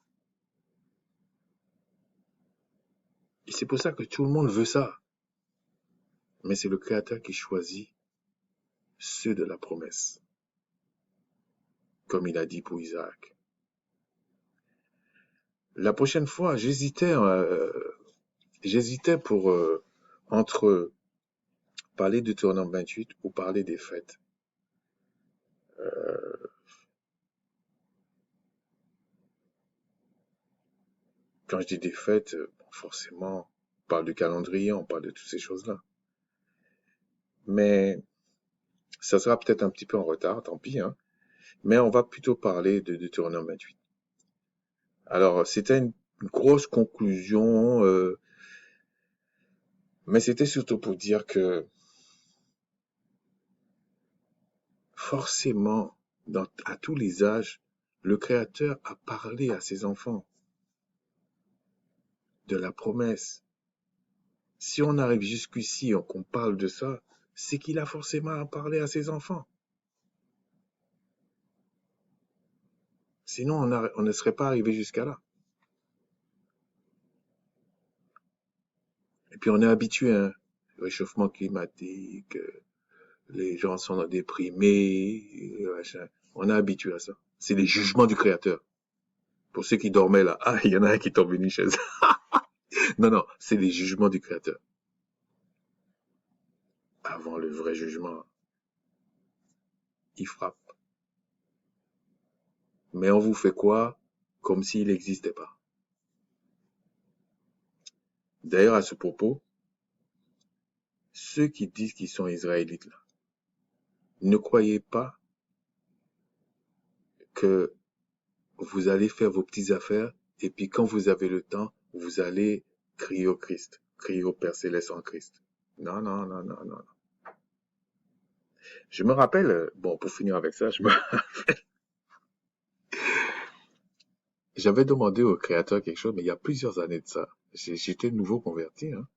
[SPEAKER 1] Et c'est pour ça que tout le monde veut ça. Mais c'est le Créateur qui choisit ceux de la promesse, comme il a dit pour Isaac. La prochaine fois, j'hésitais pour entre parler de Deutéronome 28 ou parler des fêtes. Quand je dis des fêtes, forcément, on parle du calendrier, on parle de toutes ces choses-là. Mais ça sera peut-être un petit peu en retard, tant pis, hein. Mais on va plutôt parler de Deutéronome 28. Alors, c'était une grosse conclusion, mais c'était surtout pour dire que forcément, à tous les âges, le Créateur a parlé à ses enfants de la promesse. Si on arrive jusqu'ici et qu'on parle de ça, c'est qu'il a forcément parlé à ses enfants. Sinon, on ne serait pas arrivé jusqu'à là. Et puis, on est habitué, hein. Le réchauffement climatique, les gens sont déprimés, machin. On est habitué à ça. C'est les jugements du Créateur. Pour ceux qui dormaient là, ah, il y en a un qui tombe une chaise. Non, non, c'est les jugements du Créateur. Avant le vrai jugement, il frappe. Mais on vous fait quoi? Comme s'il n'existait pas. D'ailleurs, à ce propos, ceux qui disent qu'ils sont israélites là, ne croyez pas que vous allez faire vos petites affaires et puis quand vous avez le temps, vous allez crier au Christ, crier au Père Céleste en Christ. Non, non, non, non, non. Je me rappelle, bon, pour finir avec ça, j'avais demandé au Créateur quelque chose, mais il y a plusieurs années de ça. J'étais nouveau converti, hein.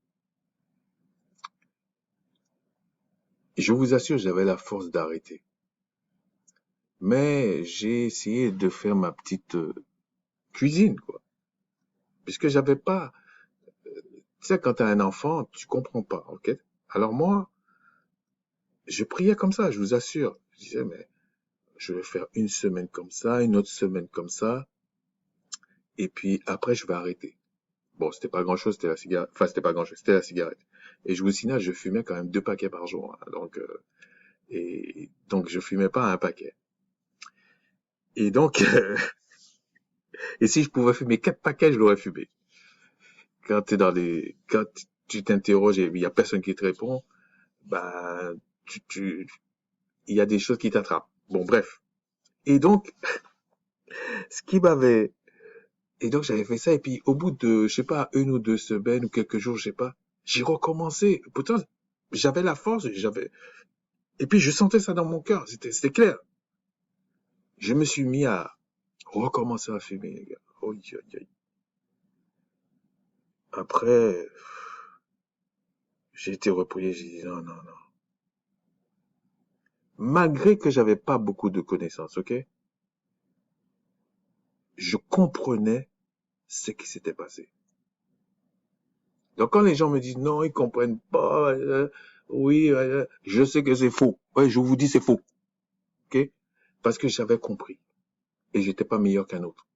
[SPEAKER 1] Et je vous assure, j'avais la force d'arrêter. Mais j'ai essayé de faire ma petite cuisine, quoi. Puisque j'avais pas, tu sais, quand t'as un enfant, tu comprends pas, ok? Alors moi, je priais comme ça, je vous assure. Je disais, mais je vais faire une semaine comme ça, une autre semaine comme ça, et puis après, je vais arrêter. Bon, c'était pas grand-chose, c'était la cigarette. Enfin, c'était pas grand-chose, c'était la cigarette. Et je vous signale, je fumais quand même 2 paquets par jour, hein. Donc je fumais pas un paquet. Et donc, et si je pouvais fumer 4 paquets, je l'aurais fumé. Quand tu t'interroges et il y a personne qui te répond, bah, il y a des choses qui t'attrapent. Bon, bref. Et donc, ce qui m'avait, et donc j'avais fait ça, et puis au bout de, je sais pas, 1 ou 2 semaines ou quelques jours, je sais pas, J'ai recommencé. Pourtant, j'avais la force, et puis je sentais ça dans mon cœur. C'était clair. Je me suis mis à recommencer à fumer, les gars. Oh, après, j'ai été reprié. J'ai dit non, non, non. Malgré que j'avais pas beaucoup de connaissances, ok? Je comprenais ce qui s'était passé. Donc quand les gens me disent non, ils comprennent pas, oui, je sais que c'est faux. Ouais, je vous dis c'est faux, ok? Parce que j'avais compris et j'étais pas meilleur qu'un autre.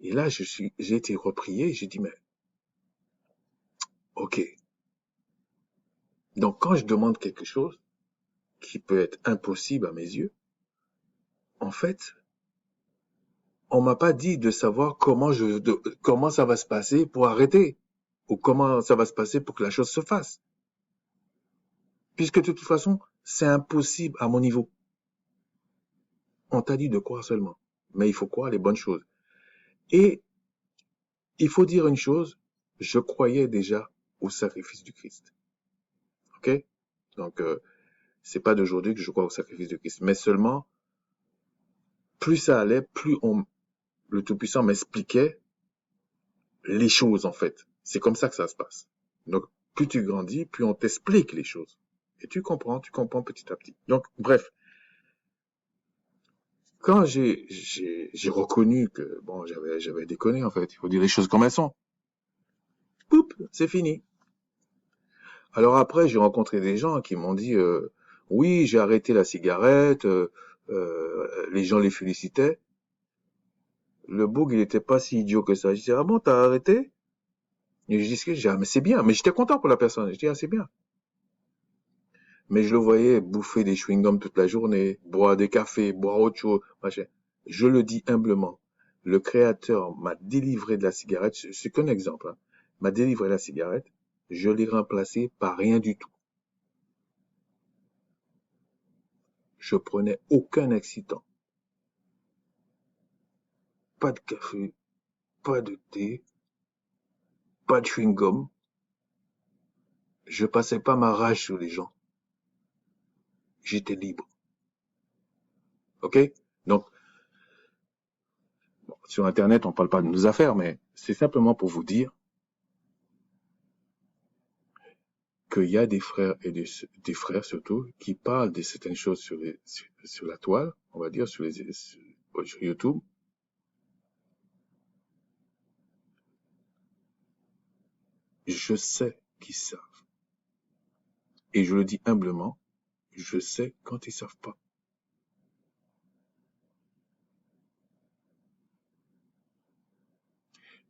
[SPEAKER 1] Et là, j'ai été reprié. J'ai dit mais ok. Donc quand je demande quelque chose qui peut être impossible à mes yeux, en fait, on m'a pas dit de savoir comment ça va se passer pour arrêter ou comment ça va se passer pour que la chose se fasse. Puisque de toute façon, c'est impossible à mon niveau. On t'a dit de croire seulement. Mais il faut croire les bonnes choses. Et il faut dire une chose, je croyais déjà au sacrifice du Christ. Ok? Donc, c'est pas d'aujourd'hui que je crois au sacrifice du Christ. Mais seulement, plus ça allait, le Tout-Puissant m'expliquait les choses, en fait. C'est comme ça que ça se passe. Donc, plus tu grandis, plus on t'explique les choses. Et tu comprends petit à petit. Donc, bref. Quand j'ai reconnu que, bon, j'avais déconné, en fait. Il faut dire les choses comme elles sont. Poup, c'est fini. Alors après, j'ai rencontré des gens qui m'ont dit, oui, j'ai arrêté la cigarette, les gens les félicitaient. Le boug, il était pas si idiot que ça. Je dis, ah bon, t'as arrêté? Et je dis, ah, mais c'est bien. Mais j'étais content pour la personne. Je dis, ah, c'est bien. Mais je le voyais bouffer des chewing-gums toute la journée, boire des cafés, boire autre chose, machin. Je le dis humblement. Le créateur m'a délivré de la cigarette. C'est qu'un exemple, hein. M'a délivré de la cigarette. Je l'ai remplacé par rien du tout. Je prenais aucun excitant. Pas de café, pas de thé, pas de chewing-gum. Je passais pas ma rage sur les gens. J'étais libre. OK? Donc, bon, sur Internet, on parle pas de nos affaires, mais c'est simplement pour vous dire qu'il y a des frères et des frères surtout qui parlent de certaines choses sur la toile, on va dire, sur YouTube. Je sais qu'ils savent. Et je le dis humblement, je sais quand ils savent pas.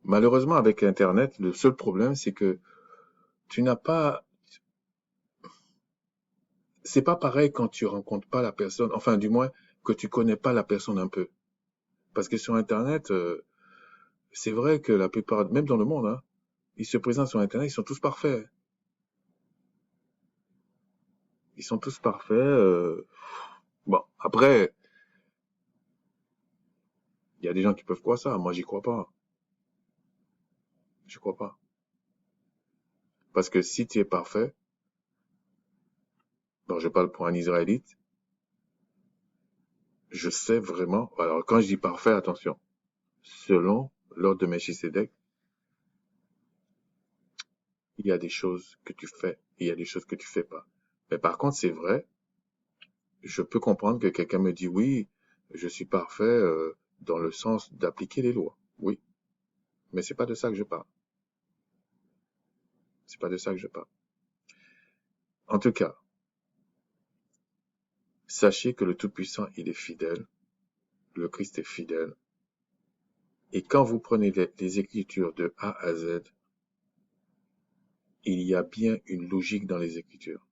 [SPEAKER 1] Malheureusement, avec Internet, le seul problème, c'est que tu n'as pas, c'est pas pareil quand tu rencontres pas la personne, enfin, du moins, que tu connais pas la personne un peu. Parce que sur Internet, c'est vrai que la plupart, même dans le monde, hein, ils se présentent sur Internet, ils sont tous parfaits. Ils sont tous parfaits. Bon, après, il y a des gens qui peuvent croire ça. Moi, j'y crois pas. Je crois pas. Parce que si tu es parfait, bon, je parle pour un Israélite, je sais vraiment. Alors, quand je dis parfait, attention. Selon l'ordre de Melchisedec, il y a des choses que tu fais et il y a des choses que tu fais pas. Mais par contre, c'est vrai, je peux comprendre que quelqu'un me dit oui, je suis parfait dans le sens d'appliquer les lois. Oui, mais c'est pas de ça que je parle. C'est pas de ça que je parle. En tout cas, sachez que le Tout-Puissant, il est fidèle. Le Christ est fidèle. Et quand vous prenez les Écritures de A à Z, il y a bien une logique dans les Écritures.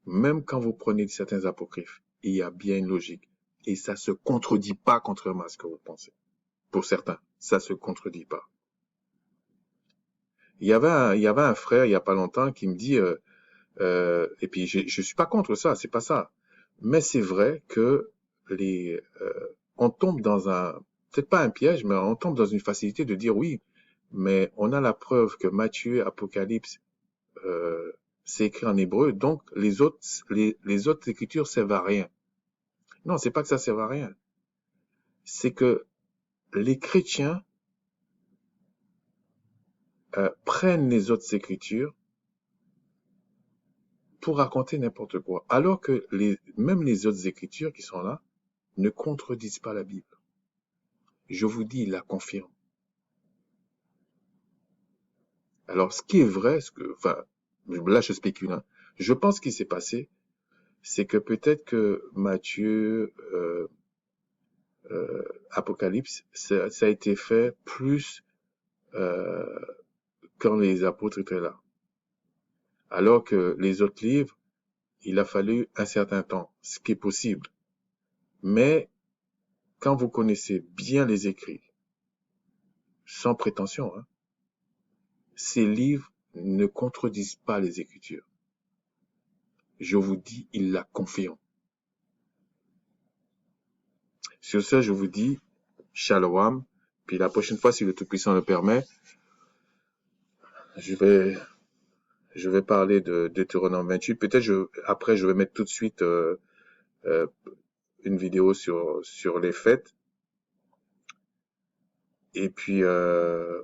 [SPEAKER 1] Même quand vous prenez certains apocryphes, il y a bien une logique. Et ça se contredit pas contrairement à ce que vous pensez. Pour certains, ça se contredit pas. Il y avait un frère il y a pas longtemps qui me dit, et puis je suis pas contre ça, c'est pas ça. Mais c'est vrai que on tombe dans peut-être pas un piège, mais on tombe dans une facilité de dire oui, mais on a la preuve que Matthieu, Apocalypse, C'est écrit en hébreu, donc les autres écritures servent à rien. Non, c'est pas que ça sert à rien. C'est que les chrétiens prennent les autres écritures pour raconter n'importe quoi, alors que même les autres écritures qui sont là ne contredisent pas la Bible. Je vous dis, il la confirme. Alors, ce qui est vrai, enfin, là je spécule, hein. Je pense qu'il s'est passé, c'est que peut-être que Matthieu, Apocalypse, ça a été fait plus euh, quand les apôtres étaient là. Alors que les autres livres, il a fallu un certain temps, ce qui est possible. Mais quand vous connaissez bien les écrits, sans prétention, hein, ces livres ne contredisent pas les Écritures. Je vous dis, il la confirme. Sur ce, je vous dis, Shalom. Puis la prochaine fois, si le Tout-Puissant le permet, je vais parler de Deutéronome 28. Peut-être après, je vais mettre tout de suite euh, une vidéo sur les fêtes. Et puis,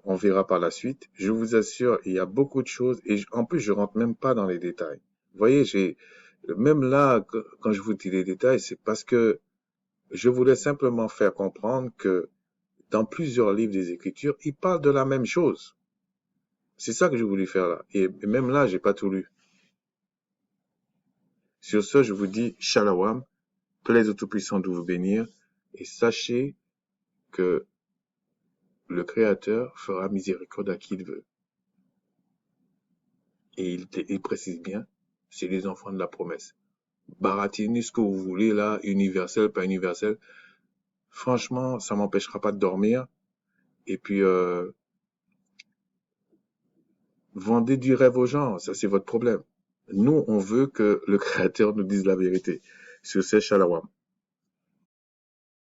[SPEAKER 1] on verra par la suite. Je vous assure, il y a beaucoup de choses. Et en plus, je rentre même pas dans les détails. Vous voyez, même là, quand je vous dis les détails, c'est parce que je voulais simplement faire comprendre que dans plusieurs livres des Écritures, ils parlent de la même chose. C'est ça que je voulais faire là. Et même là, j'ai pas tout lu. Sur ce, je vous dis Shalom, que les Tout-Puissants de vous bénir, et sachez que le Créateur fera miséricorde à qui il veut. Et il précise bien, c'est les enfants de la promesse. Baratini, ce que vous voulez là, universel, pas universel. Franchement, ça m'empêchera pas de dormir. Et puis, vendez du rêve aux gens, ça c'est votre problème. Nous, on veut que le Créateur nous dise la vérité. Sur ce, Shalom.